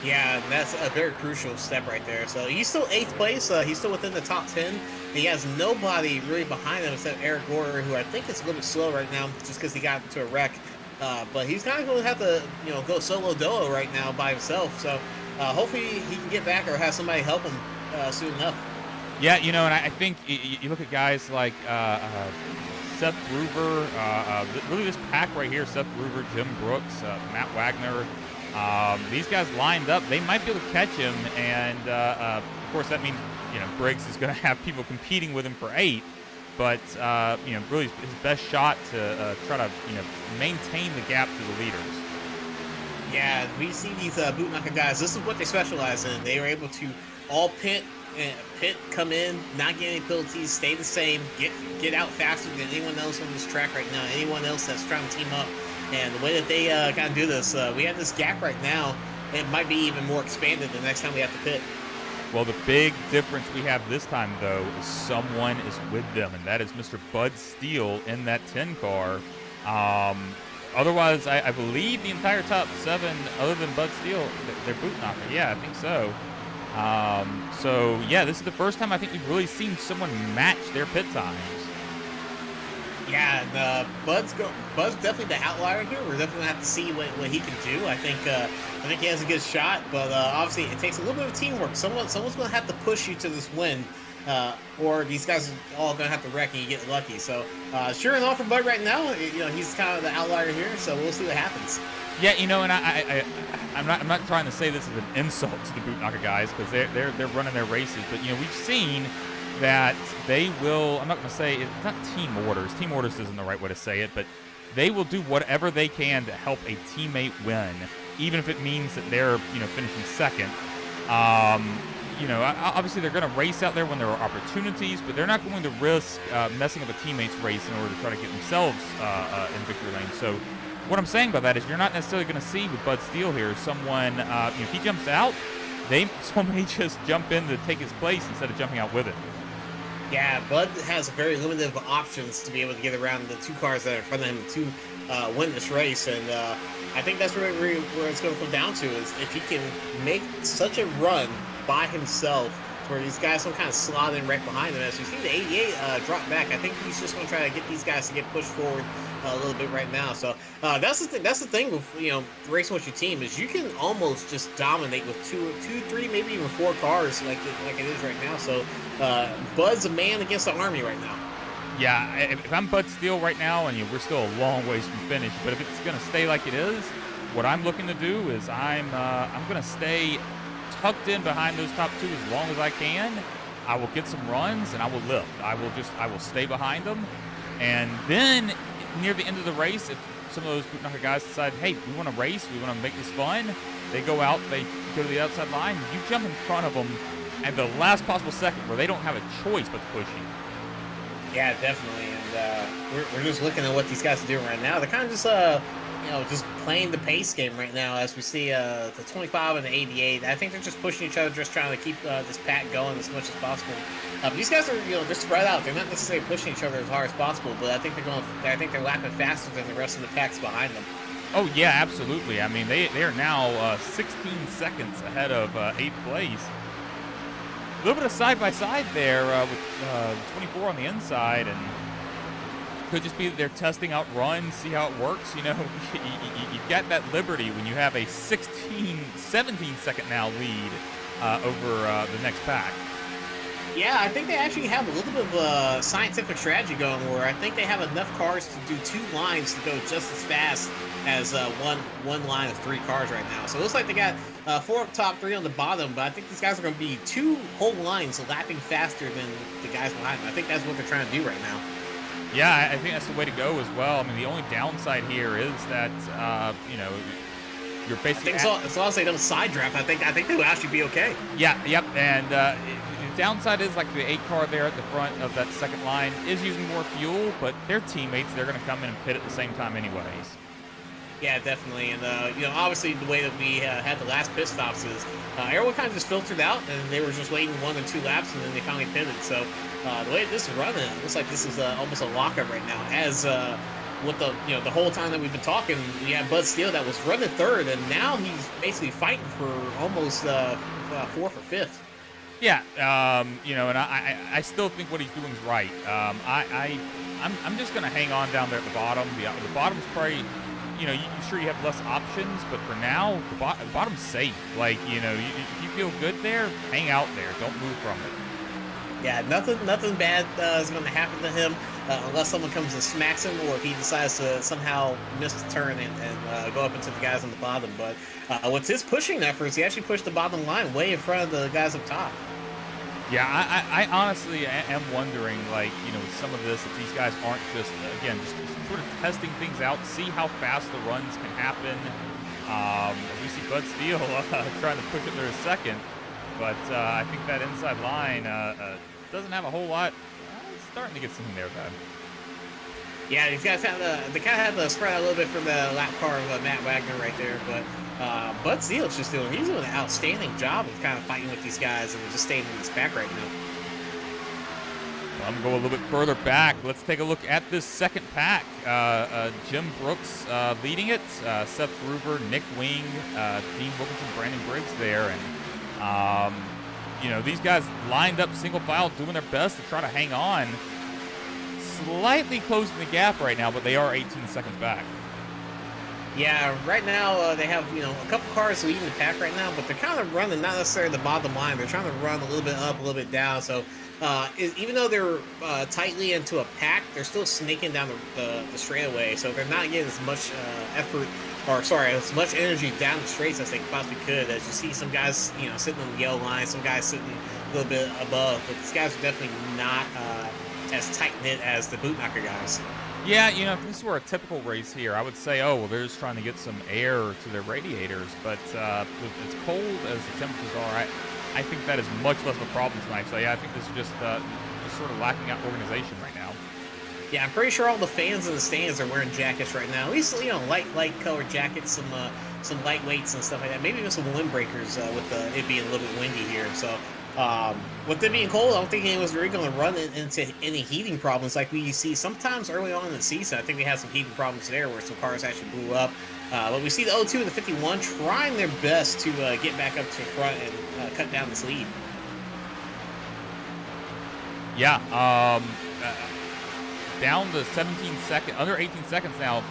B: Yeah, that's a very crucial step right there. So he's still 8th place. He's still within the top 10. He has nobody really behind him except Eric Gorder, who I think is a little bit slow right now just because he got into a wreck. But he's kind of going to have to go solo dolo right now by himself. So hopefully he can get back or have somebody help him soon enough.
A: Yeah, and I think you look at guys like Seth Gruber, really this pack right here, Seth Gruber, Jim Brooks, Matt Wagner, these guys lined up. They might be able to catch him, and of course that means Briggs is going to have people competing with him for 8th, but really his best shot to try to maintain the gap to the leaders.
B: Yeah, we see these boot knocker guys. This is what they specialize in. They are able to all pit, come in, not get any penalties, stay the same, get out faster than anyone else on this track right now. Anyone else that's trying to team up. And the way that they kind of do this, we have this gap right now. It might be even more expanded the next time we have to pit.
A: Well, the big difference we have this time, though, is someone is with them, and that is Mr. Bud Steele in that 10 car. Otherwise, I believe the entire top 7, other than Bud Steele, they're boot knocker. Yeah, I think so. So, yeah, this is the first time I think we've really seen someone match their pit times.
B: Yeah, and Bud's definitely the outlier here. We're definitely gonna have to see what he can do. I think he has a good shot, but obviously it takes a little bit of teamwork. Someone's gonna have to push you to this win, or these guys are all gonna have to wreck and you get lucky. So sure enough for Bud right now, he's kind of the outlier here. So we'll see what happens.
A: Yeah, and I'm not trying to say this is an insult to the boot knocker guys because they're running their races, but we've seen that they will, I'm not going to say, it's not team orders. Team orders isn't the right way to say it, but they will do whatever they can to help a teammate win, even if it means that they're, finishing second. Obviously they're going to race out there when there are opportunities, but they're not going to risk messing up a teammate's race in order to try to get themselves in victory lane. So what I'm saying by that is you're not necessarily going to see with Bud Steele here someone, if he jumps out, someone may just jump in to take his place instead of jumping out with it.
B: Yeah, Bud has very limited options to be able to get around the 2 cars that are in front of him to win this race, and I think that's where it's going to come down to is if he can make such a run by himself where these guys don't kind of slot in right behind him. As you see the 88 drop back, I think he's just going to try to get these guys to get pushed forward a little bit right now. So that's the thing with racing with your team is you can almost just dominate with two, 3, maybe even 4 cars like it is right now. So Bud's a man against the army right now.
A: Yeah, if I'm Bud Steele right now, and we're still a long ways from finish, but if it's going to stay like it is, what I'm looking to do is I'm going to stay tucked in behind those top 2 as long as I can. I will get some runs and I will lift. I will stay behind them, and then near the end of the race, if some of those boot knocker guys decide, hey, we want to race, we want to make this fun, they go out, they go to the outside line, you jump in front of them at the last possible second where they don't have a choice but to push you.
B: Yeah, definitely, and we're just looking at what these guys are doing right now. They're kind of just just playing the pace game right now, as we see the 25 and the 88. I think they're just pushing each other, just trying to keep this pack going as much as possible. These guys are they're spread out. They're not necessarily pushing each other as hard as possible, but I think they're lapping faster than the rest of the packs behind them.
A: Oh yeah, absolutely. I mean, they are now 16 seconds ahead of 8th place. A little bit of side-by-side there with 24 on the inside, and could just be that they're testing out runs, see how it works. You get that liberty when you have a 17-second now lead over the next pack.
B: Yeah, I think they actually have a little bit of scientific strategy going where I think they have enough cars to do 2 lines to go just as fast as one line of 3 cars right now. So it looks like they got 4 up top, 3 on the bottom, but I think these guys are going to be 2 whole lines lapping faster than the guys behind them. I think that's what they're trying to do right now.
A: Yeah, I think that's the way to go as well. I mean, the only downside here is that, you're basically...
B: as long as they don't side draft, I think they would actually be okay.
A: Yeah, yep, and the downside is like the 8 car there at the front of that second line is using more fuel, but their teammates, they're going to come in and pit at the same time anyways.
B: Yeah, definitely, and obviously the way that we had the last pit stops is everyone kind of just filtered out, and they were just waiting 1 or 2 laps, and then they finally pitted. So the way this is running, it looks like this is almost a lockup right now. As with the whole time that we've been talking, we had Bud Steele that was running 3rd, and now he's basically fighting for almost 4th or 5th.
A: Yeah, and I still think what he's doing is right. I'm just going to hang on down there at the bottom. The bottom's probably, sure you have less options, but for now, the bottom's safe. Like, if you feel good there, hang out there. Don't move from it.
B: Yeah, nothing bad is going to happen to him unless someone comes and smacks him, or if he decides to somehow miss the turn and go up into the guys on the bottom. But with his pushing efforts, he actually pushed the bottom line way in front of the guys up top.
A: Yeah, I honestly am wondering, like, with some of this, if these guys aren't just sort of testing things out, see how fast the runs can happen. We see Bud Steele trying to push it there a second, but I think that inside line doesn't have a whole lot. It's starting to get something there, though.
B: Yeah, these guys they kind of had to spread out a little bit from the lap car of Matt Wagner right there, but Bud Seal's he's doing an outstanding job of kind of fighting with these guys and just staying in his back right now.
A: I'm going to go a little bit further back. Let's take a look at this second pack. Jim Brooks leading it. Seth Gruber, Nick Wing, Dean Wilkinson, Brandon Briggs there. And, you know, these guys lined up single file doing their best to try to hang on. Slightly closing the gap right now, but they are 18 seconds back.
B: Yeah, right now they have, you know, a couple cars leading the pack right now, but they're kind of running not necessarily the bottom line. They're trying to run a little bit up, a little bit down. So even though they're tightly into a pack, they're still snaking down the straightaway. So they're not getting as much as much energy down the straights as they possibly could. As you see some guys, you know, sitting on the yellow line, some guys sitting a little bit above. But these guys are definitely not as tight-knit as the boot knocker guys.
A: Yeah, you know, if this were a typical race here, I would say, oh, well, they're just trying to get some air to their radiators. But as cold as the temperatures are, I think that is much less of a problem tonight. So, yeah, I think this is just sort of lacking out organization right now.
B: Yeah, I'm pretty sure all the fans in the stands are wearing jackets right now. At least, you know, light colored jackets, some lightweights and stuff like that. Maybe even some windbreakers with it being a little bit windy here. So, with it being cold, I don't think anyone's really going to run into any heating problems like we see sometimes early on in the season. I think we had some heating problems there where some cars actually blew up. But we see the 02 and the 51 trying their best to get back up to the front and cut down this lead.
A: Yeah, down to 17 seconds, under 18 seconds now,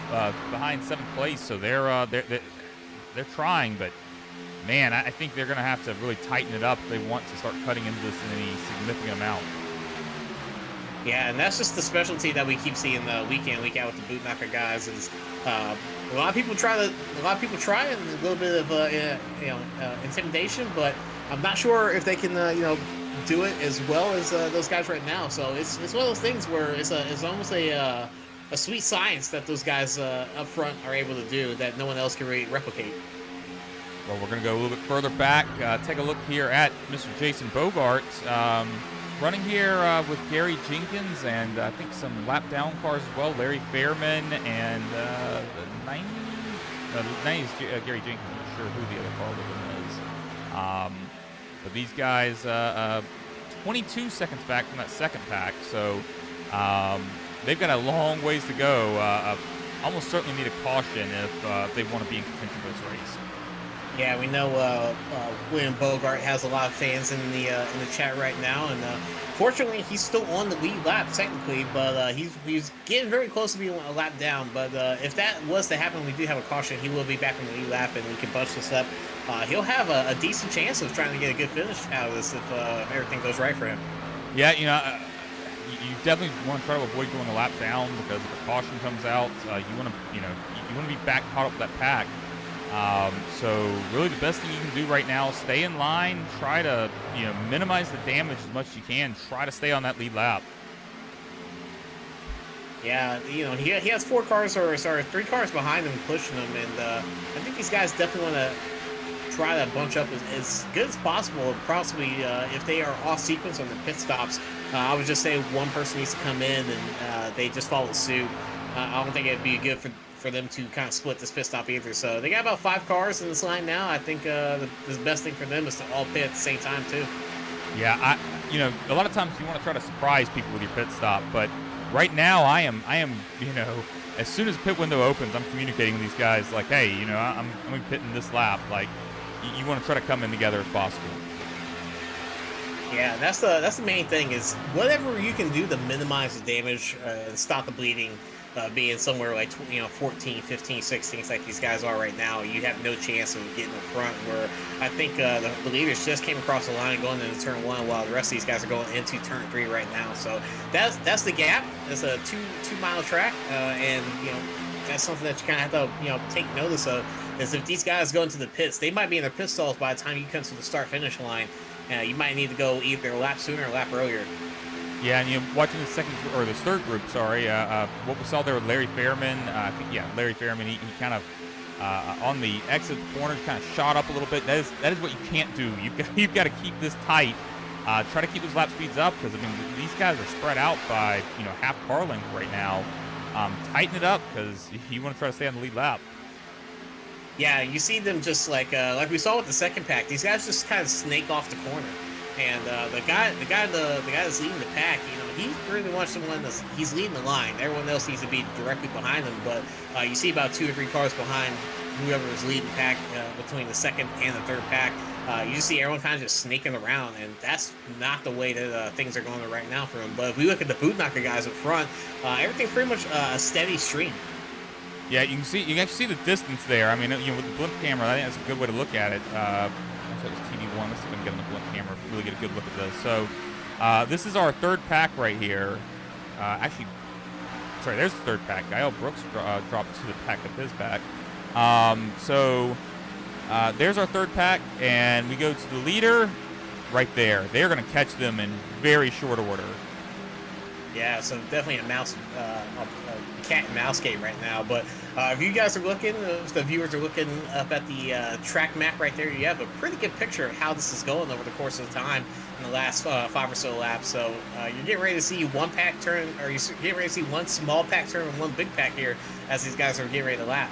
A: behind 7th place. So they're trying, but man, I think they're going to have to really tighten it up if they want to start cutting into this in any significant amount.
B: Yeah, and that's just the specialty that we keep seeing week in, week out with the boot knocker guys. Is a lot of people try and a little bit of intimidation, but I'm not sure if they can do it as well as those guys right now. So it's one of those things where it's almost a sweet science that those guys up front are able to do that no one else can really replicate.
A: Well, we're going to go a little bit further back. Take a look here at Mr. Jason Bogart. Running here with Gary Jenkins and I think some lap down cars as well. Larry Fairman and the 90s Gary Jenkins. I'm not sure who the other car with him is. But these guys, 22 seconds back from that second pack. So they've got a long ways to go. Almost certainly need a caution if they want to be in contention for this race.
B: Yeah, we know William Bogart has a lot of fans in the chat right now, and fortunately he's still on the lead lap technically, but he's getting very close to being a lap down. But if that was to happen, we do have a caution. He will be back on the lead lap, and we can bunch this up. He'll have a decent chance of trying to get a good finish out of this if everything goes right for him.
A: Yeah, you definitely want to try to avoid going a lap down because if a caution comes out, you want to be back caught up with that pack. So really the best thing you can do right now, stay in line, try to, minimize the damage as much as you can, try to stay on that lead lap.
B: Yeah, he has 3 cars behind him pushing him, and I think these guys definitely want to try to bunch up as good as possible. Possibly, if they are off sequence on the pit stops, I would just say one person needs to come in and they just follow suit. I don't think it'd be good for them to kind of split this pit stop either. So they got about 5 cars in this line now. I think the best thing for them is to all pit at the same time too.
A: Yeah, a lot of times you want to try to surprise people with your pit stop, but right now I am, as soon as the pit window opens, I'm communicating with these guys like, hey, I'm gonna be pitting this lap. Like, you want to try to come in together if possible.
B: Yeah, that's the main thing is whatever you can do to minimize the damage and stop the bleeding. Being somewhere like 14, 15, 16 like these guys are right now, you have no chance of getting in front. Where I think the leaders just came across the line going into turn 1, while the rest of these guys are going into turn 3 right now. So that's the gap. It's a 2-mile track, and that's something that you kind of have to take notice of. Is if these guys go into the pits, they might be in their pit stalls by the time you come to the start finish line. You might need to go either a lap sooner or a lap earlier.
A: Yeah, and watching the third group, what we saw there with Larry Fairman, Larry Fairman, he kind of, on the exit corner, kind of shot up a little bit. That is what you can't do. You've got to keep this tight. Try to keep those lap speeds up, because, these guys are spread out by, half car length right now. Tighten it up, because you want to try to stay on the lead lap.
B: Yeah, you see them just like we saw with the second pack. These guys just kind of snake off the corner, and the guy that's leading the pack, he's pretty much the one he's leading the line. Everyone else needs to be directly behind him, but you see about 2 or 3 cars behind whoever is leading the pack between the second and the third pack. You just see everyone kind of just snaking around, and that's not the way that things are going right now for him. But if we look at the boot knocker guys up front, everything's pretty much a steady stream.
A: Yeah, you can actually see the distance there. I mean, with the blimp camera, I think that's a good way to look at it. Actually, that was TV1. Let's see if I can get on the blimp camera, really get a good look at this. So, this is our third pack right here. Actually, sorry, there's the third pack. Gael Brooks dropped to the pack of his pack. There's our third pack, and we go to the leader right there. They're going to catch them in very short order.
B: Yeah, so definitely a cat and mouse game right now. But if you guys are looking, if the viewers are looking up at the track map right there, you have a pretty good picture of how this is going over the course of the time in the last 5 or so laps. So you're getting ready to see one pack turn, or you're getting ready to see one small pack turn and one big pack here as these guys are getting ready to lap.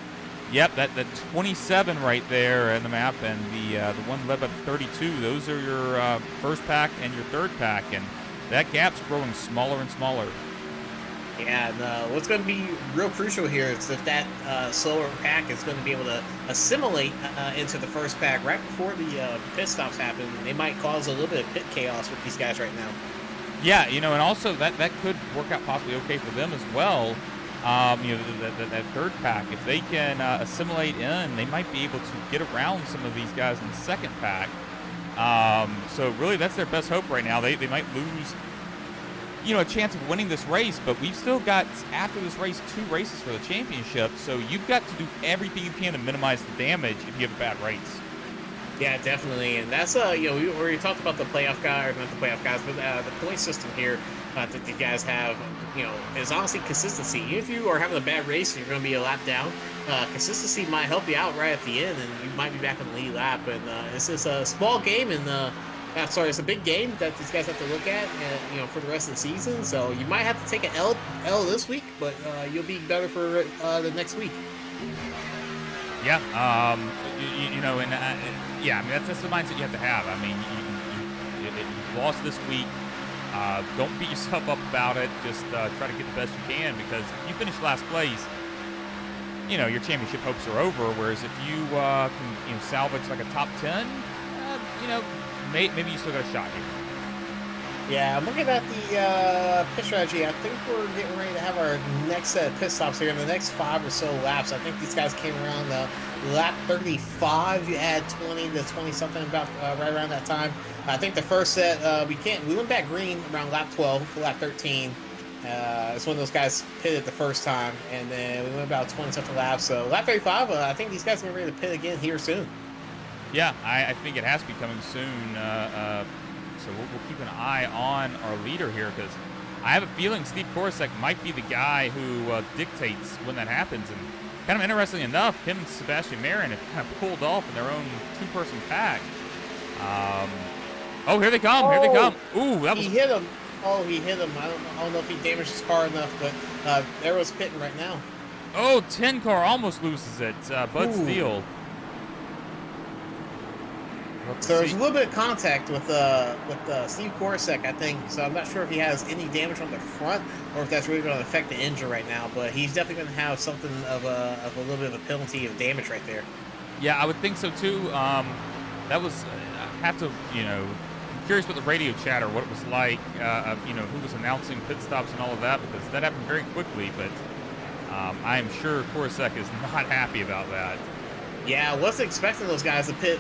A: Yep, that 27 right there in the map, and the one led by the 32. Those are your first pack and your third pack, and that gap's growing smaller and smaller.
B: Yeah, and what's going to be real crucial here is if that slower pack is going to be able to assimilate into the first pack right before the pit stops happen. They might cause a little bit of pit chaos with these guys right now.
A: Yeah, and also that could work out possibly okay for them as well. That third pack, if they can assimilate in, they might be able to get around some of these guys in the second pack. So really, that's their best hope right now. They might lose, a chance of winning this race, but we've still got, after this race, 2 races for the championship. So you've got to do everything you can to minimize the damage if you have a bad race.
B: Yeah, definitely, and that's we already talked about the playoff guy, or not the playoff guys, but the point system here that the guys have, is honestly consistency. If you are having a bad race and you're going to be a lap down, consistency might help you out right at the end, and you might be back on the lead lap. And it's just a small game, and it's a big game that these guys have to look at, for the rest of the season. So you might have to take an L this week, but you'll be better for the next week.
A: Yeah, I mean, that's the mindset you have to have. I mean, you lost this week. Don't beat yourself up about it. Just try to get the best you can, because if you finish last place, your championship hopes are over. Whereas if you can salvage like a top 10, maybe you still got a shot here.
B: Yeah, I'm looking at the pit strategy. I think we're getting ready to have our next set of pit stops here in the next 5 or so laps. I think these guys came around lap 35. You add 20 to 20 something about right around that time. I think the first set we went back green around lap 12, lap 13. It's when those guys pitted the first time, and then we went about 20 something laps. So lap 35, I think these guys are ready to pit again here soon.
A: Yeah, I think it has to be coming soon. So we'll keep an eye on our leader here, because I have a feeling Steve Korosek might be the guy who dictates when that happens. And kind of interestingly enough, him and Sebastian Marin have kind of pulled off in their own 2-person pack. Here they come. Here they come. Ooh, that was...
B: He hit him. Oh, he hit him. I don't know if he damaged his car enough, but Arrow's pitting right now.
A: Oh, 10 car almost loses it. Bud Steele.
B: So there's a little bit of contact with Steve Korosek, I think. So I'm not sure if he has any damage on the front, or if that's really going to affect the engine right now. But he's definitely going to have something of a little bit of a penalty of damage right there.
A: Yeah, I would think so too. That was I have to, I'm curious about the radio chatter, what it was like. Who was announcing pit stops and all of that, because that happened very quickly. But I am sure Korosek is not happy about that.
B: Yeah, I wasn't expecting those guys to pit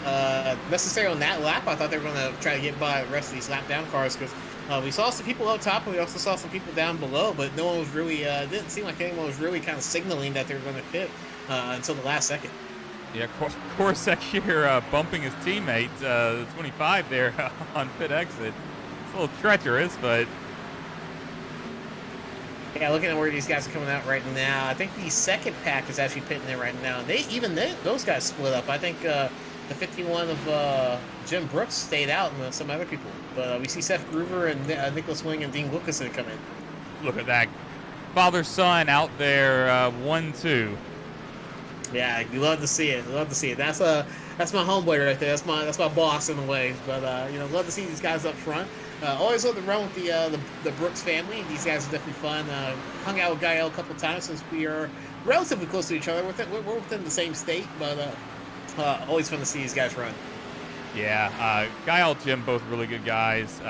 B: necessarily on that lap. I thought they were going to try to get by the rest of these lap down cars, because we saw some people up top, and we also saw some people down below, but no one was really, didn't seem like anyone was really kind of signaling that they were going to pit until the last second.
A: Yeah, Korosek here bumping his teammate, 25 there on pit exit. It's a little treacherous, but...
B: Yeah, looking at where these guys are coming out right now, I think the second pack is actually pitting there right now. Those guys split up. I think the 51 of Jim Brooks stayed out, and some other people. But we see Seth Groover and Nicholas Wing and Dean Wilkinson come in.
A: Look at that. Father-son out there, 1-2.
B: Yeah, you love to see it. Love to see it. That's my homeboy right there. That's my boss in a way. But love to see these guys up front. Always love to run with the Brooks family. These guys are definitely fun. Hung out with Gael a couple times since we are relatively close to each other. We're within the same state, but always fun to see these guys run.
A: Yeah, Gael, Jim, both really good guys.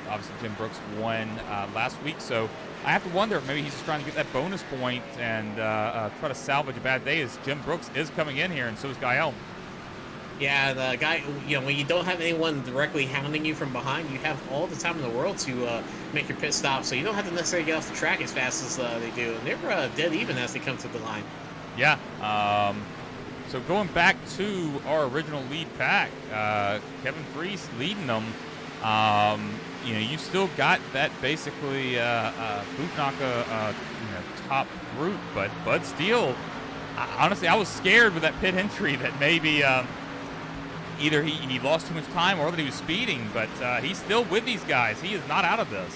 A: Obviously, Jim Brooks won last week, so I have to wonder if maybe he's just trying to get that bonus point and try to salvage a bad day, as Jim Brooks is coming in here, and so is Gael.
B: Yeah, the guy, when you don't have anyone directly hounding you from behind, you have all the time in the world to make your pit stop, so you don't have to necessarily get off the track as fast as they do, and they're dead even as they come to the line.
A: Yeah. So going back to our original lead pack, Kevin Freese leading them. You still got that basically Bootnaka top group, but Bud Steele, honestly, I was scared with that pit entry that maybe either he lost too much time or that he was speeding, but he's still with these guys. He is not out of this.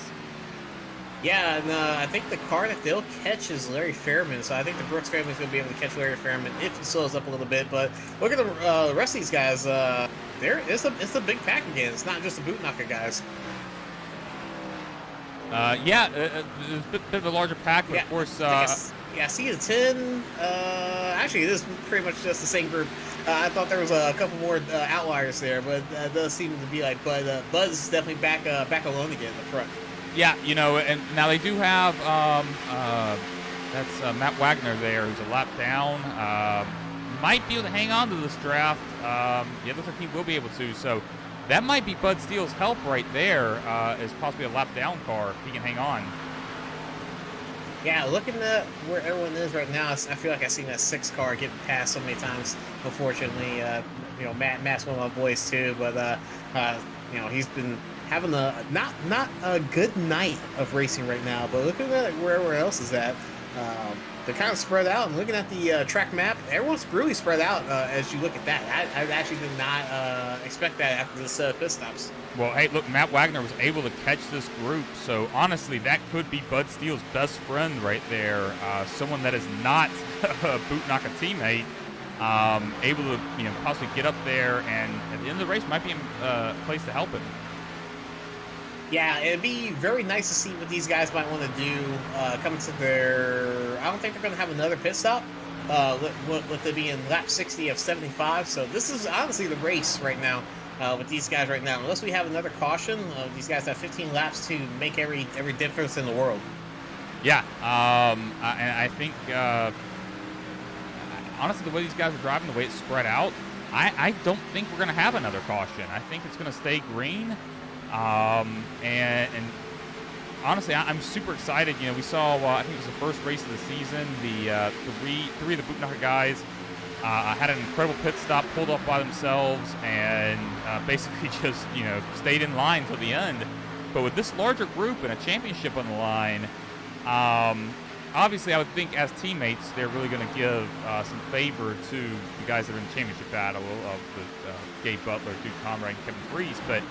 B: Yeah, and I think the car that they'll catch is Larry Fairman, so I think the Brooks family is going to be able to catch Larry Fairman if he slows up a little bit. But look at the rest of these guys. It's a big pack again. It's not just the Bootnaka guys.
A: It's a bit of a larger pack, but
B: yeah,
A: of course...
B: I see the 10. Actually, this is pretty much just the same group. I thought there was a couple more outliers there, but it does seem to be like Buzz is definitely back alone again in the front.
A: Yeah, and now they do have that's Matt Wagner there, who's a lap down. Might be able to hang on to this draft. It looks like he will be able to. So that might be Bud Steele's help right there, is possibly a lap down car if he can hang on.
B: Yeah, looking at where everyone is right now, I feel like I've seen that 6 car get passed so many times. Unfortunately, Matt's one of my boys too, but he's been having not a good night of racing right now. But looking at where everyone else is at, they're kind of spread out. And looking at the track map, everyone's really spread out as you look at that. I actually did not expect that after this pit stops.
A: Well, hey, look, Matt Wagner was able to catch this group, so honestly, that could be Bud Steele's best friend right there. Someone that is not a Bootnaka teammate, able to possibly get up there, and at the end of the race might be a place to help him.
B: Yeah, it'd be very nice to see what these guys might want to do coming to their... I don't think they're going to have another pit stop with it being lap 60 of 75. So this is honestly the race right now with these guys right now. Unless we have another caution, these guys have 15 laps to make every difference in the world.
A: Yeah, and I think honestly, the way these guys are driving, the way it's spread out, I don't think we're going to have another caution. I think it's going to stay green. And honestly, I'm super excited. We saw, I think it was the first race of the season, the three of the Bootnaka guys had an incredible pit stop, pulled off by themselves, and basically just, stayed in line till the end. But with this larger group and a championship on the line, obviously I would think as teammates, they're really going to give some favor to the guys that are in the championship battle with Gabe Butler, Duke Conrad, and Kevin Freese. But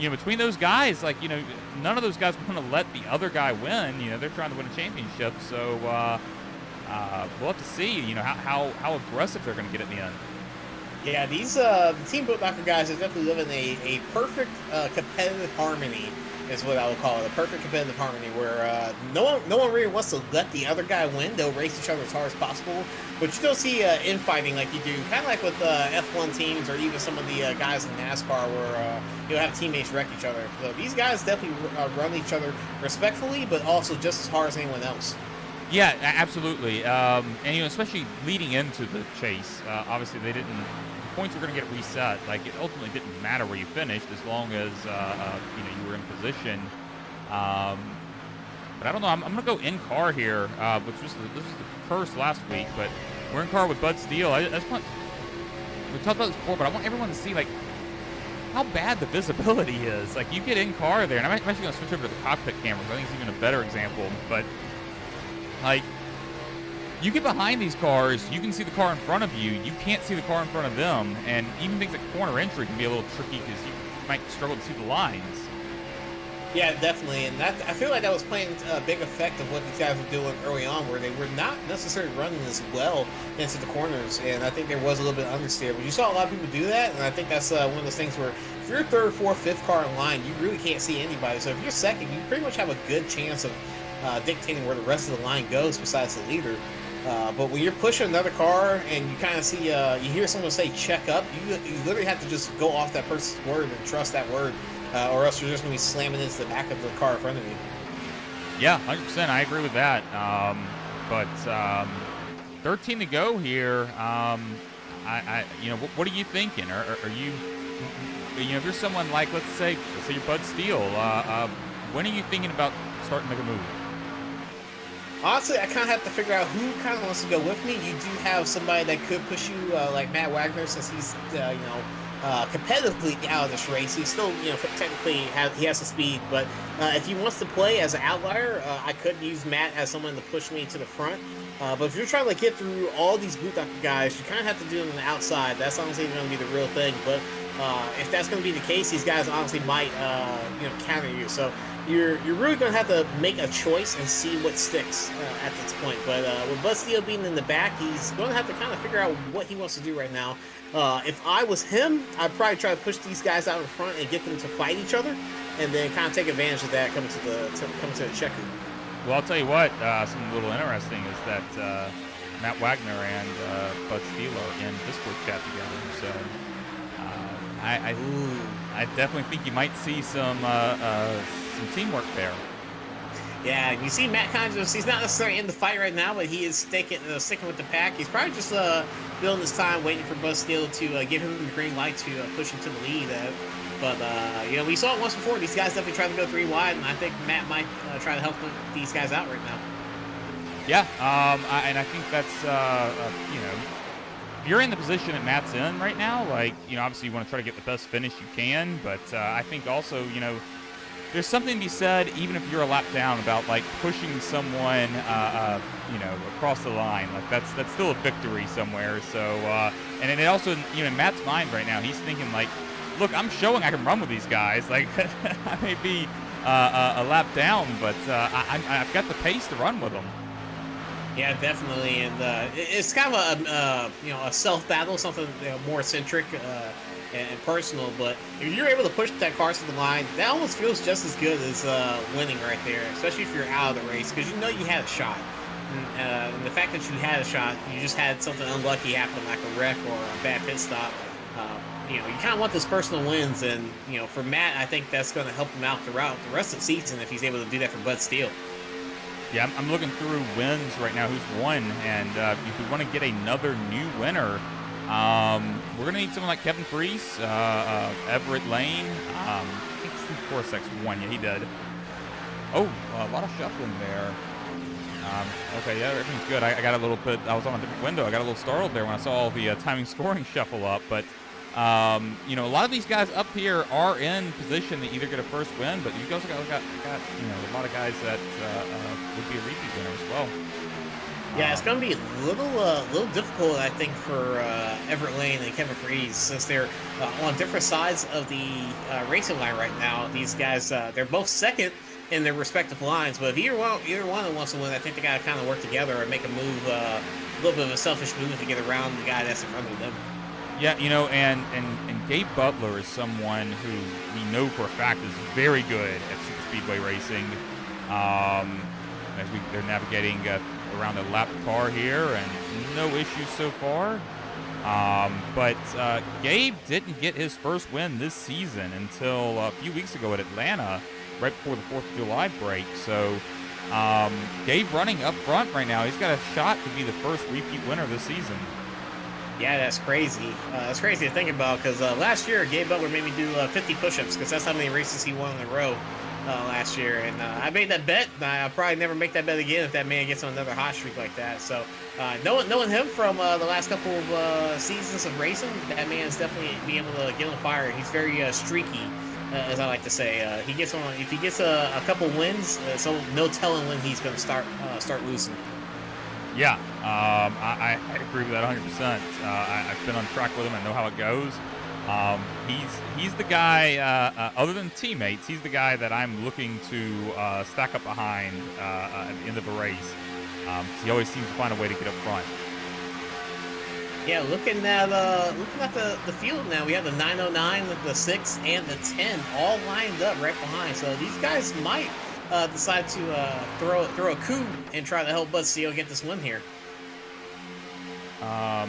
A: between those guys, none of those guys want to let the other guy win. They're trying to win a championship, so we'll have to see, how aggressive they're going to get at the end.
B: Yeah, these the Team Bootnaka guys are definitely living a perfect competitive harmony, is what I would call it. A perfect competitive harmony where no one really wants to let the other guy win. They'll race each other as hard as possible, but you don't see infighting like you do, kind of like with F1 teams or even some of the guys in NASCAR where you'll have teammates wreck each other. So these guys definitely run each other respectfully, but also just as hard as anyone else.
A: Yeah, absolutely. And especially leading into the chase, obviously the points were going to get reset. It ultimately didn't matter where you finished as long as you were in position. But I don't know. I'm going to go in car here, which this was the first last week, but we're in car with Bud Steele. We talked about this before, but I want everyone to see how bad the visibility is. You get in car there, and I'm actually going to switch over to the cockpit cameras. I think it's even a better example, but you get behind these cars, you can see the car in front of you. You can't see the car in front of them, and even things like corner entry can be a little tricky because you might struggle to see the lines.
B: Yeah, definitely, and that I feel like that was playing a big effect of what these guys were doing early on, where they were not necessarily running as well into the corners, and I think there was a little bit of understeer. But you saw a lot of people do that, and I think that's one of those things where if you're third, fourth, fifth car in line, you really can't see anybody. So if you're second, you pretty much have a good chance of dictating where the rest of the line goes, besides the leader. But when you're pushing another car and you kind of see, you hear someone say check up, you literally have to just go off that person's word and trust that word, or else you're just going to be slamming into the back of the car in front of you.
A: Yeah, 100%. I agree with that. But 13 to go here. What are you thinking? Are you, if you're someone like, let's say you're Bud Steele, when are you thinking about starting to make a move?
B: Honestly, I kind of have to figure out who kind of wants to go with me. You do have somebody that could push you, like Matt Wagner, since he's, competitively out of this race. He's still, technically he has the speed, but if he wants to play as an outlier, I could use Matt as someone to push me to the front. But if you're trying to get through all these boot doctor guys, you kind of have to do it on the outside. That's honestly going to be the real thing. But if that's going to be the case, these guys honestly might, counter you. So you're really going to have to make a choice and see what sticks at this point. But with Bud Steele being in the back, he's going to have to kind of figure out what he wants to do right now. If I was him, I'd probably try to push these guys out in front and get them to fight each other, and then kind of take advantage of that coming to the checker.
A: Well, I'll tell you what, something a little interesting is that Matt Wagner and Bud Steele are in Discord chat together. So I definitely think you might see some teamwork there.
B: Yeah, you see Matt kind of he's not necessarily in the fight right now, but he is sticking with the pack. He's probably just building his time, waiting for Bud Steele to give him the green light to push him to the lead. But we saw it once before. These guys definitely tried to go 3 wide, and I think Matt might try to help these guys out right now.
A: Yeah, and I think that's if you're in the position that Matt's in right now, like, obviously you want to try to get the best finish you can, but I think also, there's something to be said, even if you're a lap down, about like pushing someone, across the line. Like that's still a victory somewhere. So, and then it also, in Matt's mind right now, he's thinking like, look, I'm showing I can run with these guys. Like I may be a lap down, but I've got the pace to run with them.
B: Yeah, definitely, and it's kind of a self battle, something more centric and personal. But if you're able to push that car to the line, that almost feels just as good as winning right there, especially if you're out of the race, because you had a shot. And the fact that you had a shot, you just had something unlucky happen, like a wreck or a bad pit stop. You kind of want those personal wins, and for Matt, I think that's going to help him out throughout the rest of the season if he's able to do that for Bud Steele.
A: Yeah, I'm looking through wins right now, who's won, and if we want to get another new winner, we're going to need someone like Kevin Freese, Everett Lane. I think Steve Korsek's won. Yeah, he did. Oh, a lot of shuffling there. Okay, yeah, everything's good. I got a little bit, I was on a different window. I got a little startled there when I saw all the timing scoring shuffle up, but a lot of these guys up here are in position to either get a first win, but you also got a lot of guys that would be a repeat winner as well.
B: Yeah, it's going to be a little difficult, I think, for Everett Lane and Kevin Freese, since they're on different sides of the racing line right now. These guys, they're both second in their respective lines, but if either one of them wants to win, I think they got to kind of work together and make a move, a little bit of a selfish move to get around the guy that's in front of them.
A: Yeah, and Gabe Butler is someone who we know for a fact is very good at super speedway racing. As they're navigating around the lap car here, and no issues so far. But Gabe didn't get his first win this season until a few weeks ago at Atlanta, right before the 4th of July break. So Gabe running up front right now. He's got a shot to be the first repeat winner this season.
B: Yeah, that's crazy. That's crazy to think about, because last year Gabe Butler made me do 50 push-ups, because that's how many races he won in a row last year. And I made that bet. I'll probably never make that bet again if that man gets on another hot streak like that. So knowing him from the last couple of seasons of racing, that man's definitely be able to get on fire. He's very streaky, as I like to say. He gets on. If he gets a couple wins, so no telling when he's going to start losing.
A: Yeah, I agree with that 100%. I've been on track with him. I know how it goes. He's the guy, other than teammates, he's the guy that I'm looking to stack up behind at the end of the race. He always seems to find a way to get up front.
B: Yeah, looking at the field now, we have the 909, the 6, and the 10 all lined up right behind. So these guys might decide to throw a coup and try to help Bud Steele get this win here.
A: I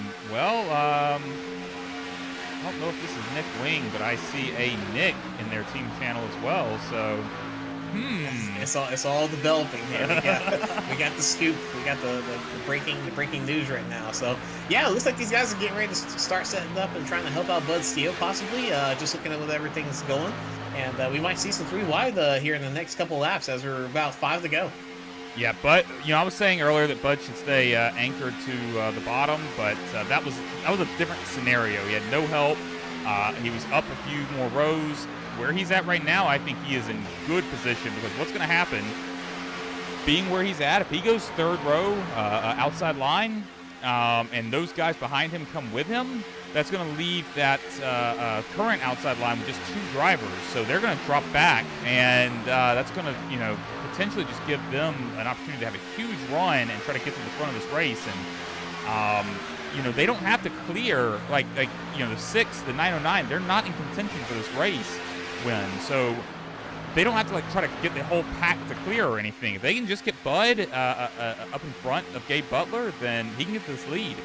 A: don't know if this is Nick Wing, but I see a Nick in their team channel as well. So,
B: It's all developing here. We got the scoop. We got the breaking news right now. So yeah, it looks like these guys are getting ready to start setting up and trying to help out Bud Steele, possibly. Just looking at what everything's going, and we might see some 3 wide here in the next couple laps as we're about 5 to go.
A: Yeah, but I was saying earlier that Bud should stay anchored to the bottom, but that was a different scenario. He had no help. He was up a few more rows. Where he's at right now, I think he is in good position, because what's going to happen, being where he's at, if he goes 3rd row, outside line, and those guys behind him come with him, that's going to leave that current outside line with just 2 drivers. So they're going to drop back, and that's going to, potentially just give them an opportunity to have a huge run and try to get to the front of this race. And they don't have to clear like the 6, the 909. They're not in contention for this race win, so they don't have to try to get the whole pack to clear or anything. If they can just get Bud up in front of Gabe Butler, then he can get this lead.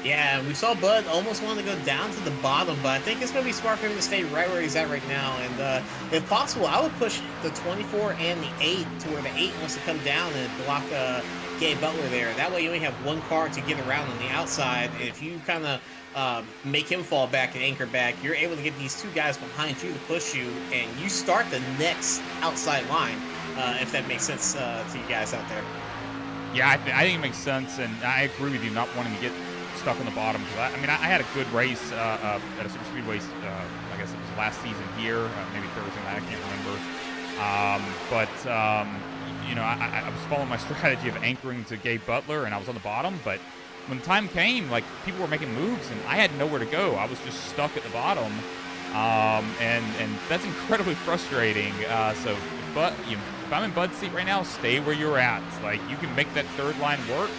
B: Yeah, we saw Bud almost want to go down to the bottom, but I think it's going to be smart for him to stay right where he's at right now. And if possible, I would push the 24 and the 8 to where the 8 wants to come down and block Gabe Butler there. That way you only have 1 car to get around on the outside. And if you kind of make him fall back and anchor back, you're able to get these 2 guys behind you to push you, and you start the next outside line, if that makes sense to you guys out there.
A: Yeah, I think it makes sense, and I agree with you not wanting to get stuck on the bottom. I had a good race at a super speedway. I guess it was last season here, maybe Thursday night. I can't remember. I was following my strategy of anchoring to Gabe Butler, and I was on the bottom. But when time came, people were making moves, and I had nowhere to go. I was just stuck at the bottom, and that's incredibly frustrating. But if I'm in Bud's seat right now, stay where you're at. You can make that 3rd line work.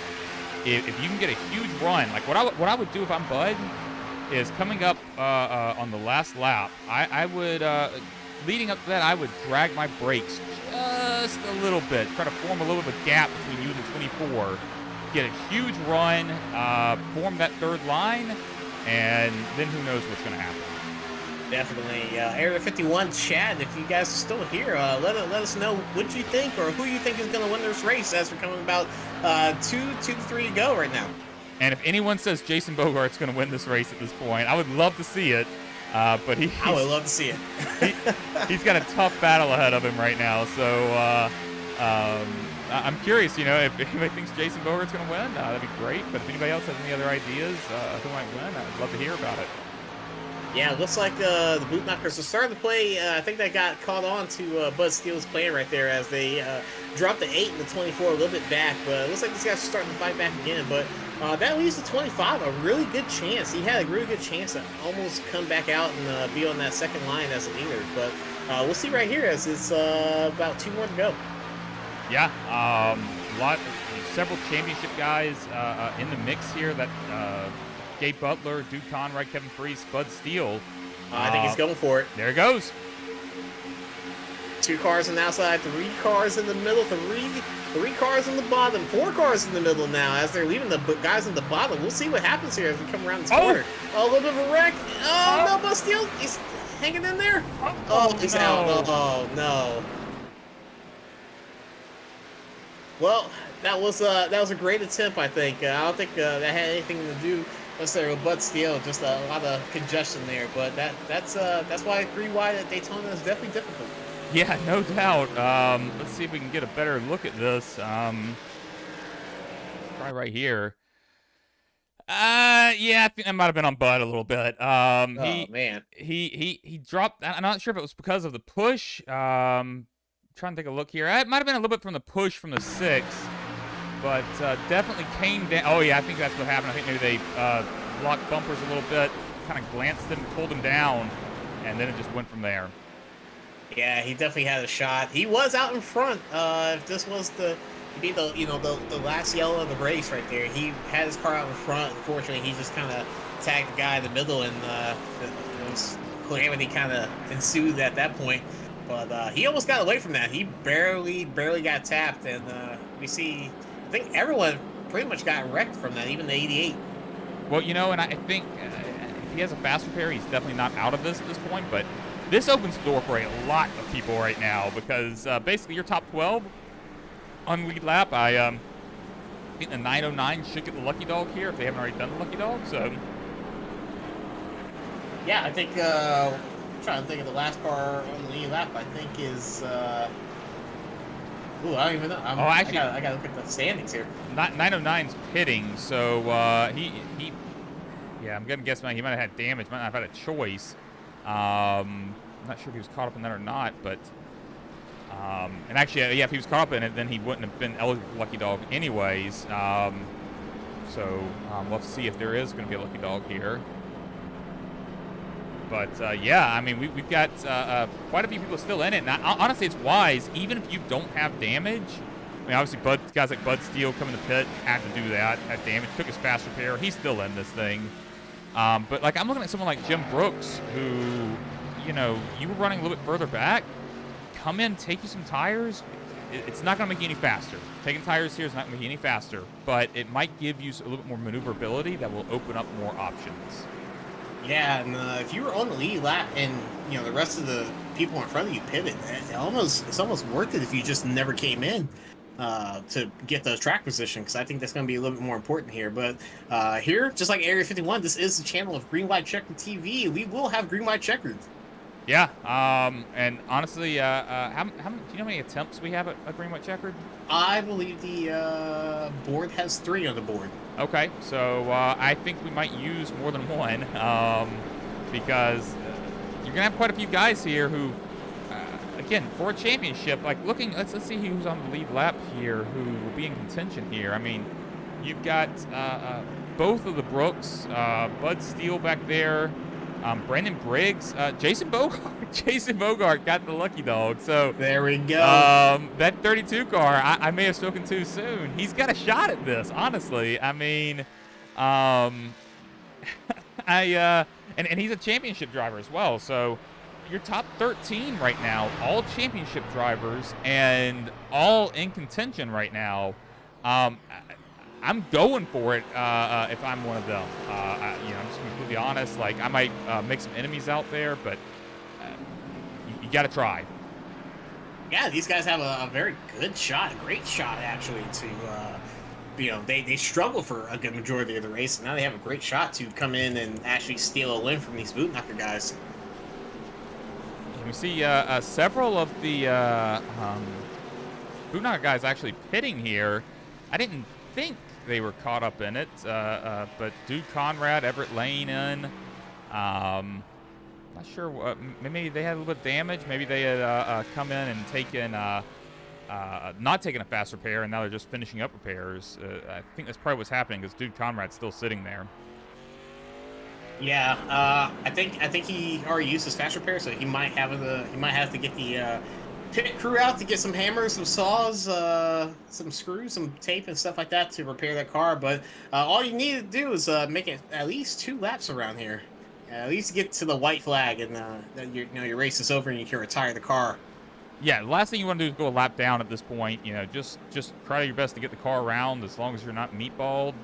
A: If you can get a huge run, what I would do if I'm Bud is coming up on the last lap, I would, leading up to that, I would drag my brakes just a little bit, try to form a little bit of a gap between you and the 24, get a huge run, form that 3rd line, and then who knows what's going to happen.
B: Definitely. Area 51 chat, if you guys are still here, let us know what you think or who you think is going to win this race, as we're coming about 2 to 3 to go right now.
A: And if anyone says Jason Bogart's going to win this race at this point, I would love to see it. But I
B: would love to see it.
A: He's got a tough battle ahead of him right now. So I'm curious, if anybody thinks Jason Bogart's going to win, that'd be great. But if anybody else has any other ideas who might win, I'd love to hear about it.
B: Yeah, it looks like the Bootknockers are starting to play. I think they got caught on to Bud Steele's plan right there as they dropped the 8 and the 24 a little bit back. But it looks like these guys are starting to fight back again. But that leaves the 25 a really good chance. He had a really good chance to almost come back out and be on that 2nd line as a leader. But we'll see right here as it's about 2 more to go.
A: Yeah, several championship guys in the mix here. That Gabe Butler, Duke Conrad, Kevin Freese, Bud Steele.
B: I think he's going for it.
A: There he goes.
B: 2 cars on the outside, 3 cars in the middle, 3 cars on the bottom, 4 cars in the middle now as they're leaving the guys on the bottom. We'll see what happens here as we come around this corner. Oh, a little bit of a wreck. Oh, no, Bud Steele, he's hanging in there. Oh, he's out. Oh, no. Well, that was a great attempt, I think. I don't think that had anything to do necessarily with Bud Steele, just a lot of congestion there. But that's why 3 wide at Daytona is definitely difficult.
A: Yeah, no doubt. Let's see if we can get a better look at this. Try right here. Yeah, I think that might have been on Bud a little bit.
B: Man.
A: He dropped. I'm not sure if it was because of the push. Trying to take a look here. It might have been a little bit from the push from the 6, but definitely came down. Oh yeah, I think that's what happened. I think maybe they blocked bumpers a little bit. kind of glanced him, pulled him down, and then it just went from there.
B: Yeah, he definitely had a shot. He was out in front. If this was the the last yellow of the race right there, he had his car out in front. Unfortunately, he just kind of tagged the guy in the middle, and calamity kind of ensued at that point. But he almost got away from that. He barely got tapped, and we see. I think everyone pretty much got wrecked from that, even the 88.
A: Well, and I think if he has a fast repair, he's definitely not out of this at this point. But this opens the door for a lot of people right now because basically your top 12 on lead lap. I think the 909 should get the lucky dog here if they haven't already done the lucky dog. So
B: yeah, I think I'm trying to think of the last car on the lead lap. I think is. Ooh, I don't even know.
A: Actually,
B: I gotta look at the standings here.
A: 909's pitting, so he yeah, I'm gonna guess he might have had damage, might not have had a choice. I'm not sure if he was caught up in that or not, but and actually, yeah, if he was caught up in it, then he wouldn't have been eligible for lucky dog anyways. So we'll have to see if there is going to be a lucky dog here. But yeah, I mean, we've got quite a few people still in it. And honestly, it's wise, even if you don't have damage. I mean, obviously, guys like Bud Steele coming to pit had to do that. Had damage, took his fast repair. He's still in this thing. But like, I'm looking at someone like Jim Brooks, who, you were running a little bit further back. Come in, take you some tires. It's not going to make you any faster. Taking tires here is not going to make you any faster, but it might give you a little bit more maneuverability that will open up more options.
B: Yeah, and if you were on the lead lap and the rest of the people in front of you pitted, it's almost worth it if you just never came in to get the track position, because I think that's going to be a little bit more important here. But here, just like Area 51, this is the channel of Green White Checkered TV. We will have Green White Checkered.
A: Yeah, and honestly, how do you know how many attempts we have at Green White Checkered?
B: I believe the board has 3 on the board.
A: Okay, so I think we might use more than one because you're gonna have quite a few guys here who, again, for a championship, like let's see who's on the lead lap here, who will be in contention here. I mean, you've got both of the Brooks, Bud Steele back there. Brandon Briggs, Jason Bogart got the lucky dog. So
B: there we go.
A: That 32 car, I may have spoken too soon. He's got a shot at this, honestly. I mean, and he's a championship driver as well. So your top 13 right now, all championship drivers and all in contention right now. I'm going for it if I'm one of them. I'm just going to be completely honest. Like, I might make some enemies out there, but you got to try.
B: Yeah, these guys have a very good shot, a great shot, actually, to, they struggle for a good majority of the race, and now they have a great shot to come in and actually steal a win from these boot knocker guys.
A: We see several of the boot knocker guys actually pitting here. I didn't think they were caught up in it, but Dude Conrad, Everett Lane in. Not sure. Maybe they had a little bit of damage. Maybe they had come in and taken not taking a fast repair, and now they're just finishing up repairs. I think that's probably what's happening because Dude Conrad's still sitting there.
B: Yeah, I think he already used his fast repair, so he might have to get the pit crew out to get some hammers, some saws, some screws, some tape, and stuff like that to repair that car. But all you need to do is make it at least 2 laps around here, at least get to the white flag, and then your race is over and you can retire the car.
A: Yeah, the last thing you want to do is go a lap down at this point. Just try your best to get the car around. As long as you're not meatballed,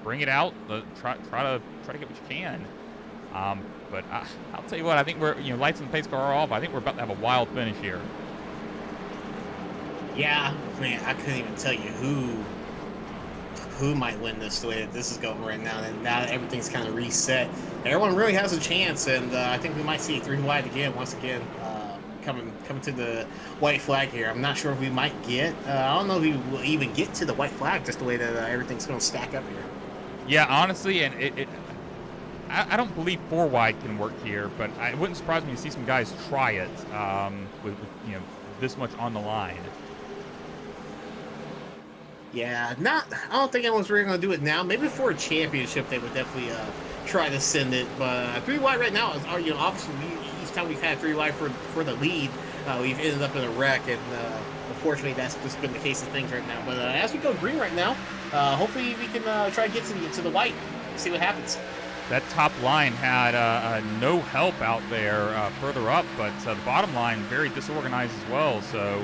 A: bring it out. Try to get what you can. But I'll tell you what, I think we're, lights and pace car are off. I think we're about to have a wild finish here.
B: Yeah, man, I couldn't even tell you who might win this the way that this is going right now. And now that everything's kind of reset, everyone really has a chance, and I think we might see 3 wide again, once again, coming to the white flag here. I'm not sure if we might get, I don't know if we will even get to the white flag, just the way that everything's going to stack up here.
A: Yeah, honestly, and I don't believe 4 wide can work here, but it wouldn't surprise me to see some guys try it with this much on the line.
B: Yeah, I don't think anyone's really going to do it now. Maybe for a championship, they would definitely try to send it. But 3 wide right now is, obviously each time we've had 3 wide for the lead, we've ended up in a wreck, and unfortunately that's just been the case of things right now. But as we go green right now, hopefully we can try to get to the white, see what happens.
A: That top line had no help out there further up, but the bottom line very disorganized as well. So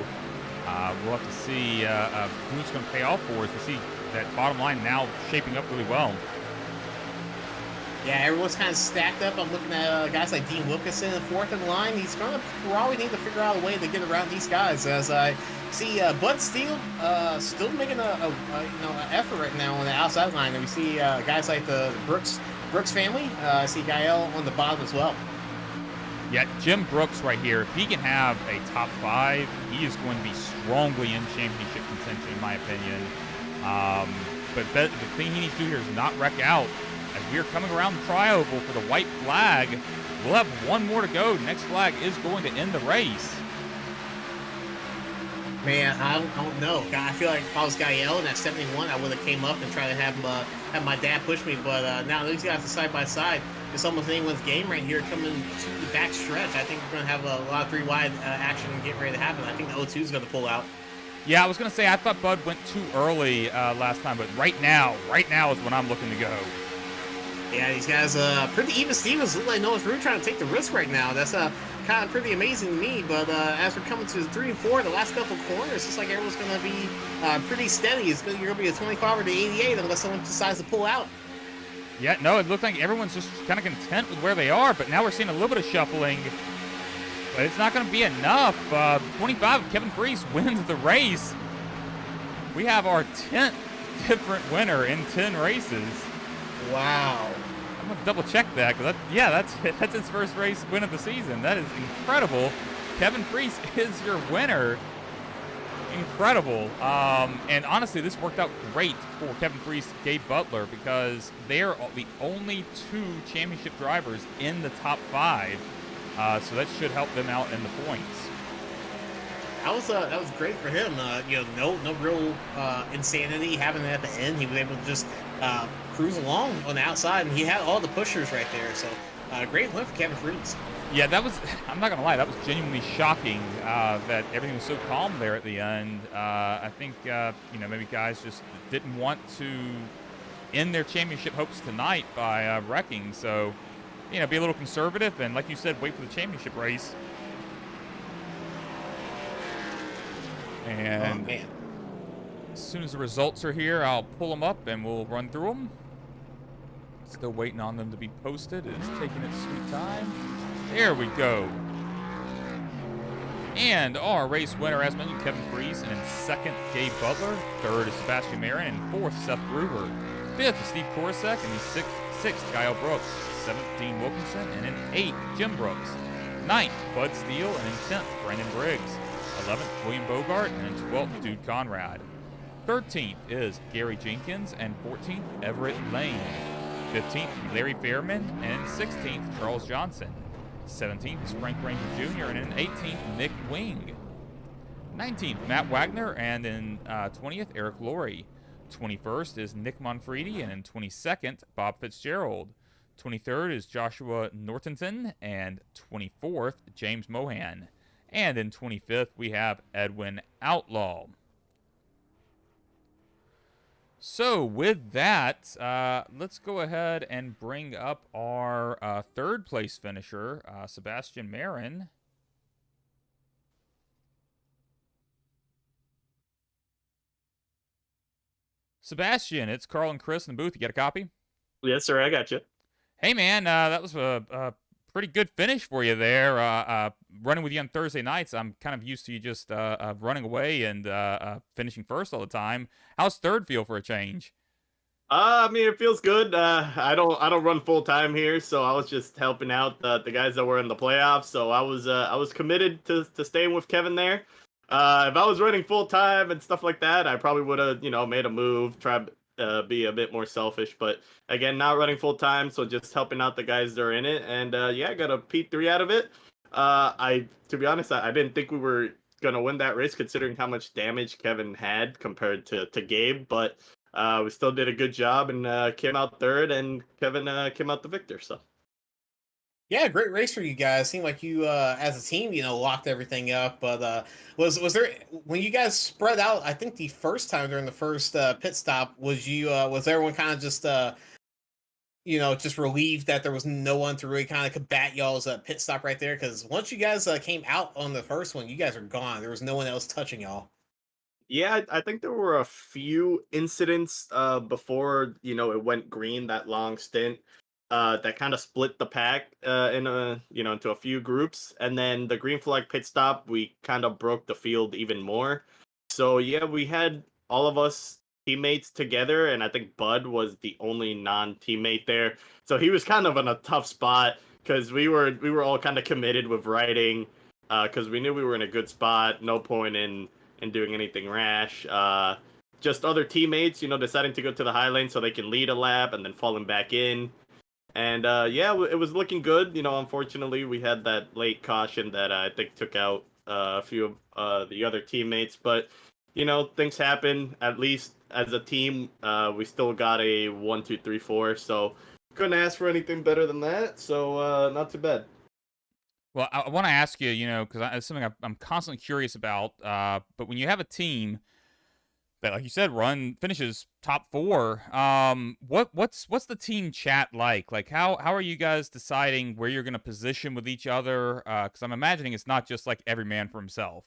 A: we'll have to see who's going to pay off for us. We see that bottom line now shaping up really well.
B: Yeah, everyone's kind of stacked up. I'm looking at guys like Dean Wilkinson in 4th in line. He's going to probably need to figure out a way to get around these guys. As I see Bud Steele still making an effort right now on the outside line. And we see guys like the Brooks family. I see Gael on the bottom as well.
A: Yeah, Jim Brooks right here. If he can have a top 5, he is going to be strongly in championship contention, in my opinion. But the thing he needs to do here is not wreck out. As we are coming around the tri-oval for the white flag, we'll have one more to go. The next flag is going to end the race.
B: Man, I don't know. I feel like if I was Gael in that 71, I would have came up and tried to have my dad push me. But now these guys are side by side. It's almost anyone's game right here coming to the back stretch. I think we're going to have a lot of 3 wide action getting ready to happen. I think the O2 is going to pull out.
A: Yeah, I was going to say, I thought Bud went too early last time, but right now is when I'm looking to go.
B: Yeah, these guys, pretty even Stevens look like Noah's really trying to take the risk right now. That's kind of pretty amazing to me. But as we're coming to 3 and 4, the last couple of corners, it's just like everyone's going to be pretty steady. You're going to be a 25 or the 88 unless someone decides to pull out.
A: Yeah, no, it looked like everyone's just kind of content with where they are, but now we're seeing a little bit of shuffling. But it's not going to be enough. 25, Kevin Freese wins the race. We have our 10th different winner in 10 races.
B: Wow.
A: I'm going to double check that, because that's his first race win of the season. That is incredible. Kevin Freese is your winner. Incredible. And honestly, this worked out great for Kevin Freese, Gabe Butler, because they are the only 2 championship drivers in the top 5. So that should help them out in the points.
B: That was great for him. No real insanity happening at the end. He was able to just cruise along on the outside, and he had all the pushers right there. So great win for Kevin Freese.
A: Yeah, I'm not going to lie, that was genuinely shocking that everything was so calm there at the end. I think, maybe guys just didn't want to end their championship hopes tonight by wrecking. So, be a little conservative and, like you said, wait for the championship race. And as soon as the results are here, I'll pull them up and we'll run through them. Still waiting on them to be posted. It's taking its sweet time. There we go. And our race winner, as mentioned, Kevin Freese. And in 2nd, Gabe Butler. 3rd is Sebastian Marin. And 4th, Seth Gruber. 5th is Steve Korosek. And in 6th, Kyle Brooks. 7th, Dean Wilkinson. And in 8th, Jim Brooks. 9th, Bud Steele. And in 10th, Brandon Briggs. 11th, William Bogart. And in 12th, Dude Conrad. 13th is Gary Jenkins. And 14th, Everett Lane. 15th, Larry Fairman. And in 16th, Charles Johnson. 17th is Frank Ranger Jr. And in 18th, Nick Wing. 19th, Matt Wagner. And in 20th, Eric Laurie. 21st is Nick Monfredi. And in 22nd, Bob Fitzgerald. 23rd is Joshua Nortonson. And 24th, James Mohan. And in 25th, we have Edwin Outlaw. So with that, let's go ahead and bring up our 3rd place finisher, Sebastian Marin. Sebastian, it's Carl and Chris in the booth. You got a copy?
D: Yes, sir. I got you.
A: Hey, man, that was a pretty good finish for you there. Running with you on Thursday nights, I'm kind of used to you just running away and finishing first all the time. How's 3rd feel for a change?
D: I mean, it feels good. I don't run full time here, so I was just helping out the guys that were in the playoffs. So I was committed to staying with Kevin there. If I was running full time and stuff like that, I probably would have made a move, try be a bit more selfish. But again, not running full time, so just helping out the guys that are in it. And I got a P3 out of it. To be honest, I didn't think we were gonna win that race considering how much damage Kevin had compared to Gabe, but we still did a good job and came out third, and Kevin came out the victor. So.
B: Yeah, great race for you guys. Seemed like you, as a team, locked everything up. But was there when you guys spread out? I think the first time during the first pit stop, was everyone kind of just just relieved that there was no one to really kind of combat y'all's pit stop right there? Because once you guys came out on the first one, you guys are gone. There was no one else touching y'all.
D: Yeah, I think there were a few incidents before it went green, that long stint, that kind of split the pack in a into a few groups, and then the green flag pit stop, we kind of broke the field even more. So yeah, we had all of us teammates together, and I think Bud was the only non-teammate there, so he was kind of in a tough spot because we were all kind of committed with riding, because we knew we were in a good spot. No point in doing anything rash. Just other teammates, deciding to go to the high lane so they can lead a lap and then falling back in. And yeah, it was looking good. Unfortunately, we had that late caution that I think took out a few of the other teammates. But things happen. At least as a team, we still got a 1, 2, 3, 4. So couldn't ask for anything better than that. So not too bad.
A: Well, I want to ask you, because it's something I'm constantly curious about. But when you have a team that, like you said, finishes top 4, what's the team chat like? Like, how are you guys deciding where you're going to position with each other? Because I'm imagining it's not just like every man for himself.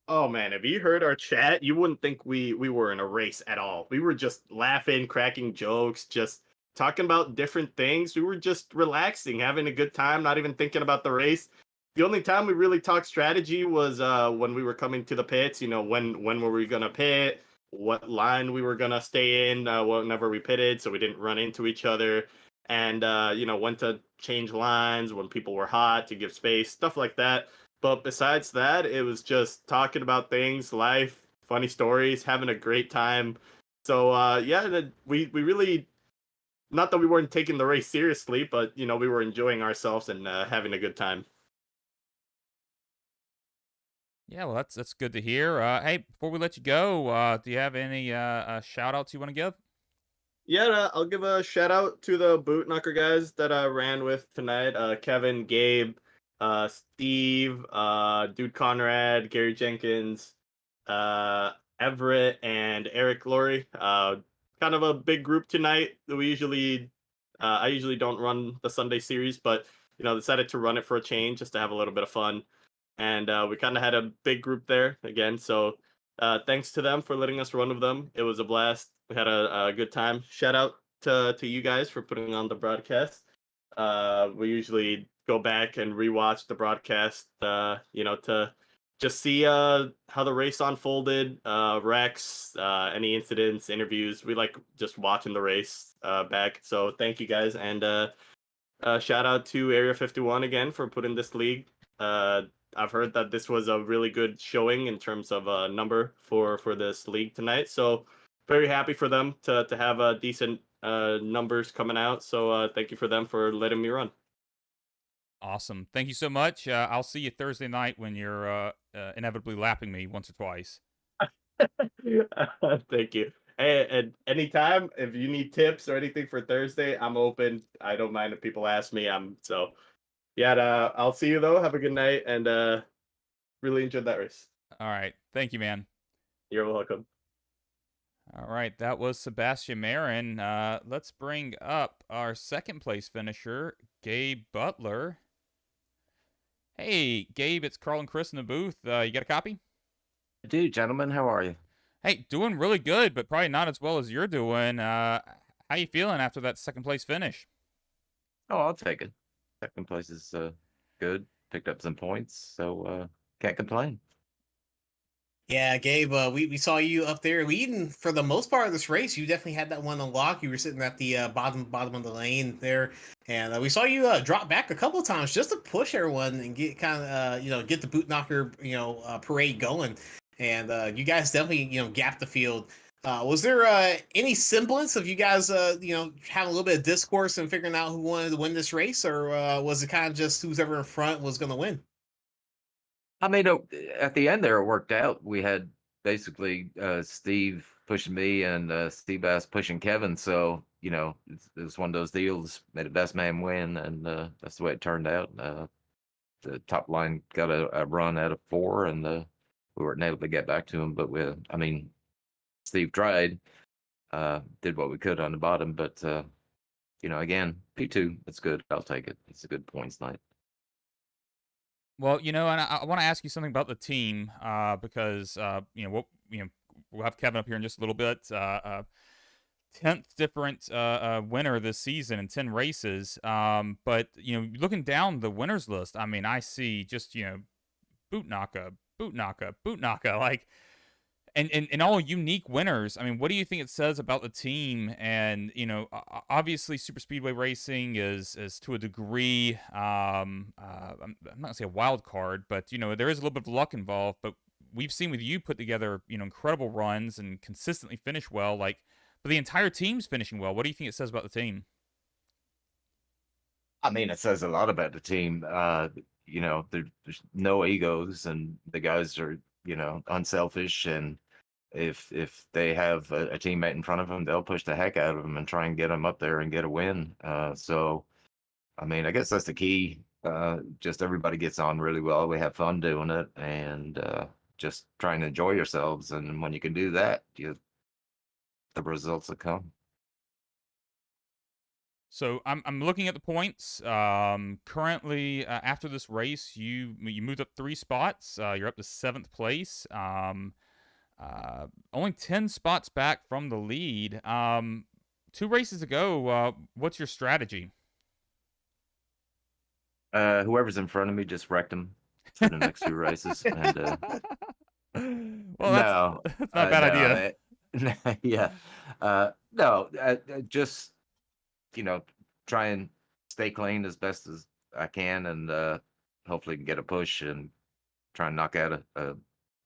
D: Oh man, if you heard our chat, you wouldn't think we were in a race at all. We were just laughing, cracking jokes, just talking about different things. We were just relaxing, having a good time, not even thinking about the race. The only time we really talked strategy was when we were coming to the pits. When were we gonna pit? What line we were gonna stay in whenever we pitted, so we didn't run into each other. And when to change lines when people were hot to give space, stuff like that. But besides that, it was just talking about things, life, funny stories, having a great time. So yeah, we really, not that we weren't taking the race seriously, but we were enjoying ourselves and having a good time.
A: Yeah, well, that's good to hear. Hey, before we let you go, do you have any shout outs you want to give?
D: Yeah, I'll give a shout out to the boot knocker guys that I ran with tonight. Kevin, Gabe, Steve, Dude Conrad, Gary Jenkins, Everett, and Eric Laurie. Kind of a big group tonight. I usually don't run the Sunday series, but decided to run it for a change just to have a little bit of fun. And we kind of had a big group there again. So thanks to them for letting us run with them. It was a blast. We had a good time. Shout out to you guys for putting on the broadcast. We usually go back and rewatch the broadcast, to just see how the race unfolded, wrecks, any incidents, interviews. We like just watching the race back. So thank you guys, and shout out to Area 51 again for putting this league. I've heard that this was a really good showing in terms of number for this league tonight. So very happy for them to have decent numbers coming out. So thank you for them for letting me run.
A: Awesome. Thank you so much. I'll see you Thursday night when you're inevitably lapping me once or twice.
D: Thank you. Hey, and anytime if you need tips or anything for Thursday, I'm open. I don't mind if people ask me. Yeah. I'll see you though. Have a good night, and really enjoyed that race.
A: All right. Thank you, man.
D: You're welcome.
A: All right. That was Sebastian Marin. Let's bring up our second place finisher, Gabe Butler. Hey, Gabe, it's Carl and Chris in the booth. You got a copy?
E: I do, gentlemen. How are you?
A: Hey, doing really good, but probably not as well as you're doing. How you feeling after that second place finish?
E: Oh, I'll take it. Second place is good. Picked up some points, so can't complain.
B: Yeah, Gabe, we saw you up there leading for the most part of this race. You definitely had that one unlocked. You were sitting at the bottom of the lane there, and we saw you drop back a couple of times just to push everyone and get kind of get the boot knocker parade going. And you guys definitely gapped the field. Was there any semblance of you guys having a little bit of discourse and figuring out who wanted to win this race, or was it kind of just who's ever in front was going to win?
E: I mean, at the end there, it worked out. We had basically Steve pushing me and Seabass pushing Kevin. So it was one of those deals. Made a best man win, and that's the way it turned out. The top line got a run out of 4, and we weren't able to get back to him. But Steve tried, did what we could on the bottom. But again, P2, it's good. I'll take it. It's a good points night.
A: Well, and I want to ask you something about the team because we'll have Kevin up here in just a little bit. 10th different winner this season in 10 races. But looking down the winners list, I mean, I see just boot knocka, like. And all unique winners. I mean, what do you think it says about the team? And obviously, super speedway racing is to a degree. I'm not gonna say a wild card, but there is a little bit of luck involved. But we've seen with you put together incredible runs and consistently finish well. But the entire team's finishing well. What do you think it says about the team?
E: I mean, it says a lot about the team. There's no egos, and the guys are unselfish, and if they have a teammate in front of them, they'll push the heck out of them and try and get them up there and get a win. So I mean, I guess that's the key. Just everybody gets on really well. We have fun doing it, and just trying to enjoy yourselves. And when you can do that, the results will come.
A: So I'm looking at the points. Currently, after this race, you moved up 3 spots. You're up to 7th place. Only 10 spots back from the lead. 2 races to go. What's your strategy?
E: Whoever's in front of me, just wrecked them for the next 2 races. And
A: well, that's not a bad idea.
E: Yeah. No, just try and stay clean as best as I can, and hopefully can get a push and try and knock out a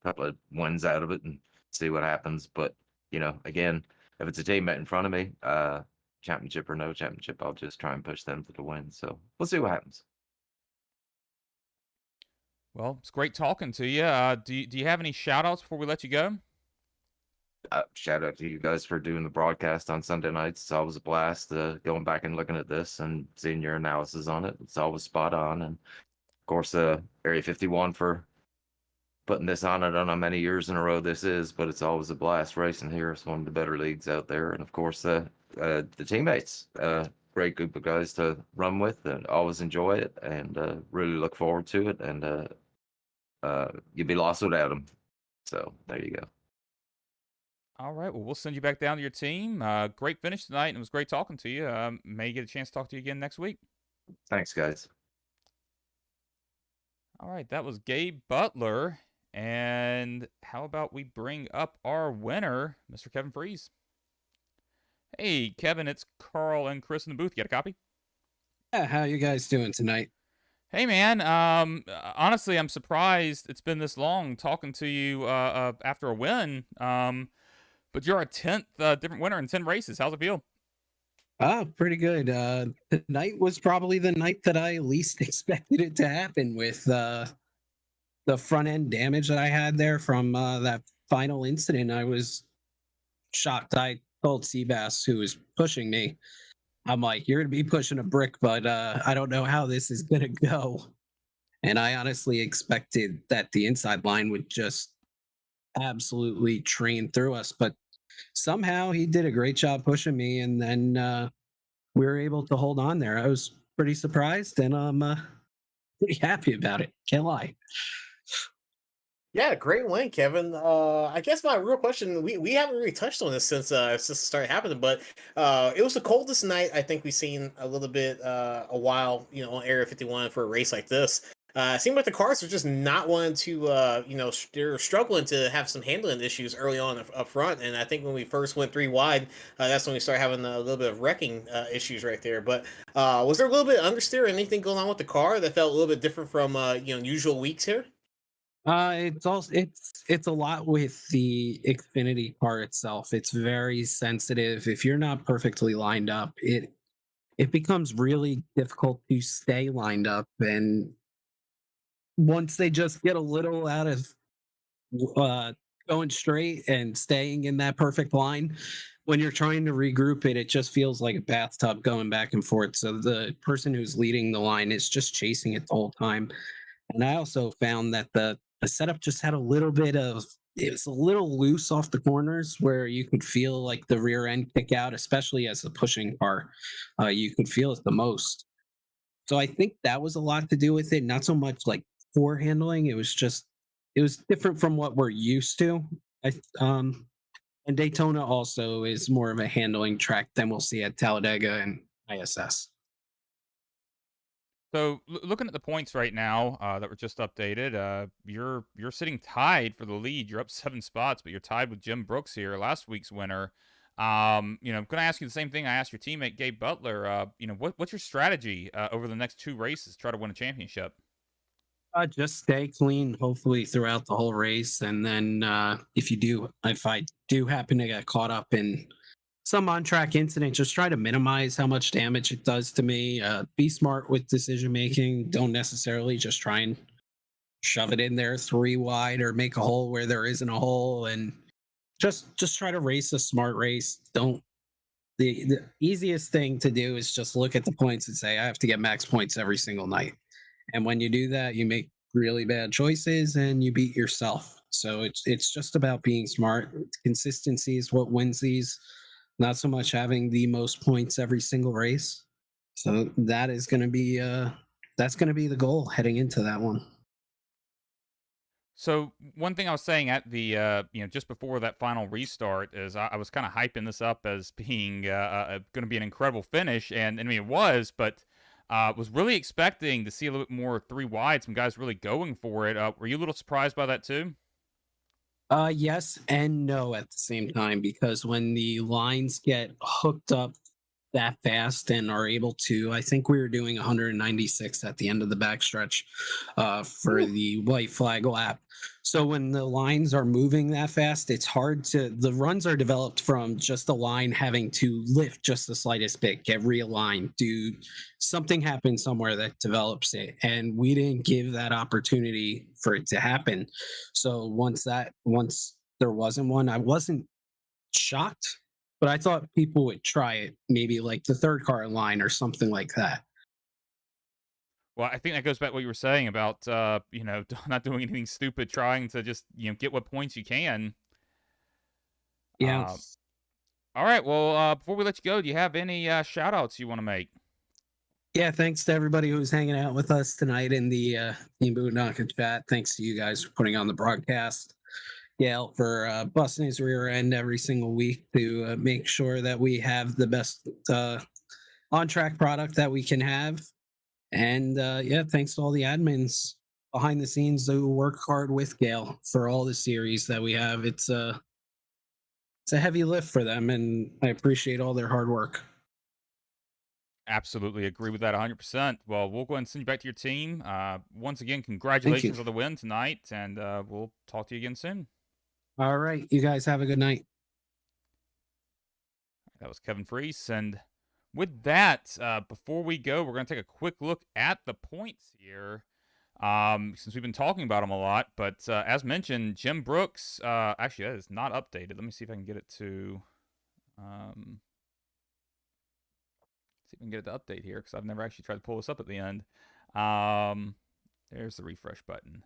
E: couple of wins out of it and see what happens. But again, if it's a teammate in front of me, championship or no championship, I'll just try and push them to the win. So we'll see what happens.
A: Well, it's great talking to you. Do you have any shout outs before we let you go?
E: Shout out to you guys for doing the broadcast on Sunday nights. It's always a blast going back and looking at this and seeing your analysis on it. It's always spot on. And of course, Area 51 for putting this on. I don't know how many years in a row this is, but it's always a blast racing here. It's one of the better leagues out there. And of course, the teammates, great group of guys to run with, and always enjoy it, and really look forward to it. And you'd be lost without them. So there you go.
A: All right. Well, we'll send you back down to your team. Great finish tonight, and it was great talking to you. May get a chance to talk to you again next week.
E: Thanks, guys.
A: All right. That was Gabe Butler. And how about we bring up our winner, Mr. Kevin Freeze? Hey, Kevin, it's Carl and Chris in the booth. You got a copy?
F: Yeah, how you guys doing tonight?
A: Hey, man. Honestly, I'm surprised it's been this long talking to you after a win. But you're a 10th different winner in 10 races. How's it feel?
F: Pretty good. Tonight was probably the night that I least expected it to happen with the front end damage that I had there from that final incident. I was shocked. I told Seabass, who was pushing me, I'm like, you're going to be pushing a brick, but I don't know how this is going to go. And I honestly expected that the inside line would just absolutely train through us, but somehow he did a great job pushing me, and then we were able to hold on there. I was pretty surprised, and I'm pretty happy about it. Can't lie.
B: Yeah, great win, Kevin. I guess my real question, we haven't really touched on this since it started happening, but it was the coldest night I think we've seen a little bit a while, on Area 51 for a race like this. It seemed like the cars are just not wanting to, they're struggling to have some handling issues early on up front. And I think when we first went 3 wide, that's when we started having a little bit of wrecking issues right there. But was there a little bit of understeer or anything going on with the car that felt a little bit different from, usual weeks here?
F: It's a lot with the Xfinity car itself. It's very sensitive. If you're not perfectly lined up, it becomes really difficult to stay lined up. And once they just get a little out of going straight and staying in that perfect line. When you're trying to regroup it, it just feels like a bathtub going back and forth. So the person who's leading the line is just chasing it the whole time. And I also found that the setup just had a little bit of it was a little loose off the corners where you could feel like the rear end kick out, especially as a pushing car. You could feel it the most. So I think that was a lot to do with it. Not so much like poor handling. It was different from what we're used to. I and Daytona also is more of a handling track than we'll see at Talladega and ISS.
A: So looking at the points right now that were just updated, you're sitting tied for the lead. You're up 7 spots, but you're tied with Jim Brooks here, last week's winner. I'm going to ask you the same thing I asked your teammate Gabe Butler. What's your strategy over the next 2 races to try to win a championship?
F: Just stay clean, hopefully throughout the whole race, and then if I do happen to get caught up in some on-track incident, just try to minimize how much damage it does to me. Be smart with decision making. Don't necessarily just try and shove it in there 3 wide or make a hole where there isn't a hole, and just try to race a smart race. Don't the easiest thing to do is just look at the points and say I have to get max points every single night. And when you do that, you make really bad choices and you beat yourself. So it's just about being smart. Consistency is what wins these, not so much having the most points every single race. So that's going to be the goal heading into that one.
A: So one thing I was saying at the just before that final restart is I was kind of hyping this up as being going to be an incredible finish, and I mean it was, but was really expecting to see a little bit more 3 wide, some guys really going for it. Were you a little surprised by that too?
F: Yes and no at the same time, because when the lines get hooked up that fast and are able to, I think we were doing 196 at the end of the backstretch for the white flag lap. So when the lines are moving that fast, it's hard to, the runs are developed from just the line having to lift just the slightest bit, get realigned, do something happen somewhere that develops it. And we didn't give that opportunity for it to happen. So once there wasn't one, I wasn't shocked, but I thought people would try it, maybe like the third car in line or something like that.
A: Well, I think that goes back to what you were saying about not doing anything stupid, trying to just get what points you can.
F: Yeah.
A: Uh, all right. Well, before we let you go, do you have any shout outs you want to make?
F: Yeah, thanks to everybody who's hanging out with us tonight in the Team Boondock chat. Thanks to you guys for putting on the broadcast. Gail for busting his rear end every single week to make sure that we have the best on-track product that we can have. And yeah, thanks to all the admins behind the scenes who work hard with Gail for all the series that we have. It's a heavy lift for them, and I appreciate all their hard work.
A: Absolutely agree with that 100%. Well, we'll go ahead and send you back to your team. Once again, congratulations on the win tonight, and we'll talk to you again soon.
F: All right. You guys have a good night.
A: That was Kevin Freese. And with that, before we go, we're going to take a quick look at the points here. Since we've been talking about them a lot. But as mentioned, Jim Brooks, actually, that is not updated. Let me see if I can get it to... see if we can get it to update here, because I've never actually tried to pull this up at the end. There's the refresh button.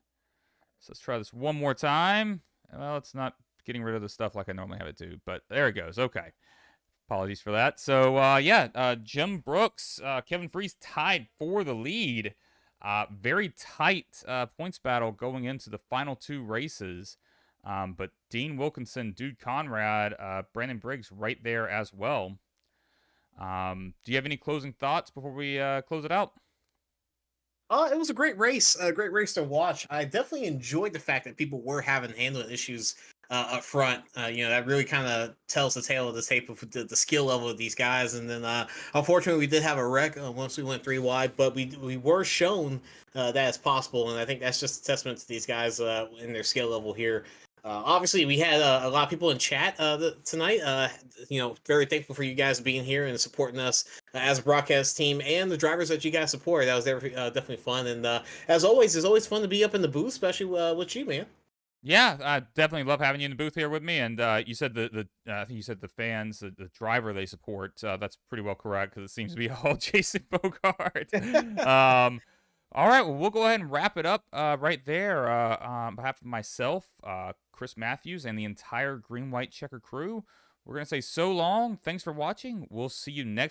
A: So let's try this one more time. Well, it's not getting rid of the stuff like I normally have it do, but there it goes. Okay. Apologies for that. So, Jim Brooks, Kevin Freese tied for the lead. Very tight points battle going into the final 2 races. But Dean Wilkinson, Dude Conrad, Brandon Briggs right there as well. Do you have any closing thoughts before we close it out?
B: It was a great race to watch. I definitely enjoyed the fact that people were having handling issues up front. That really kind of tells the tale of the tape of the skill level of these guys. And then, unfortunately, we did have a wreck once we went 3 wide, but we were shown that it's possible, and I think that's just a testament to these guys in their skill level here. Obviously, we had a lot of people in chat tonight. Very thankful for you guys being here and supporting us as a broadcast team and the drivers that you guys support. That was definitely fun. And as always, it's always fun to be up in the booth, especially with you, man.
A: Yeah, I definitely love having you in the booth here with me. And you said I think you said the fans, the driver they support. That's pretty well correct because it seems to be all Jason Bogart. All right, well, we'll go ahead and wrap it up right there. On behalf of myself, Chris Matthews, and the entire Green White Checker crew, we're going to say so long. Thanks for watching. We'll see you next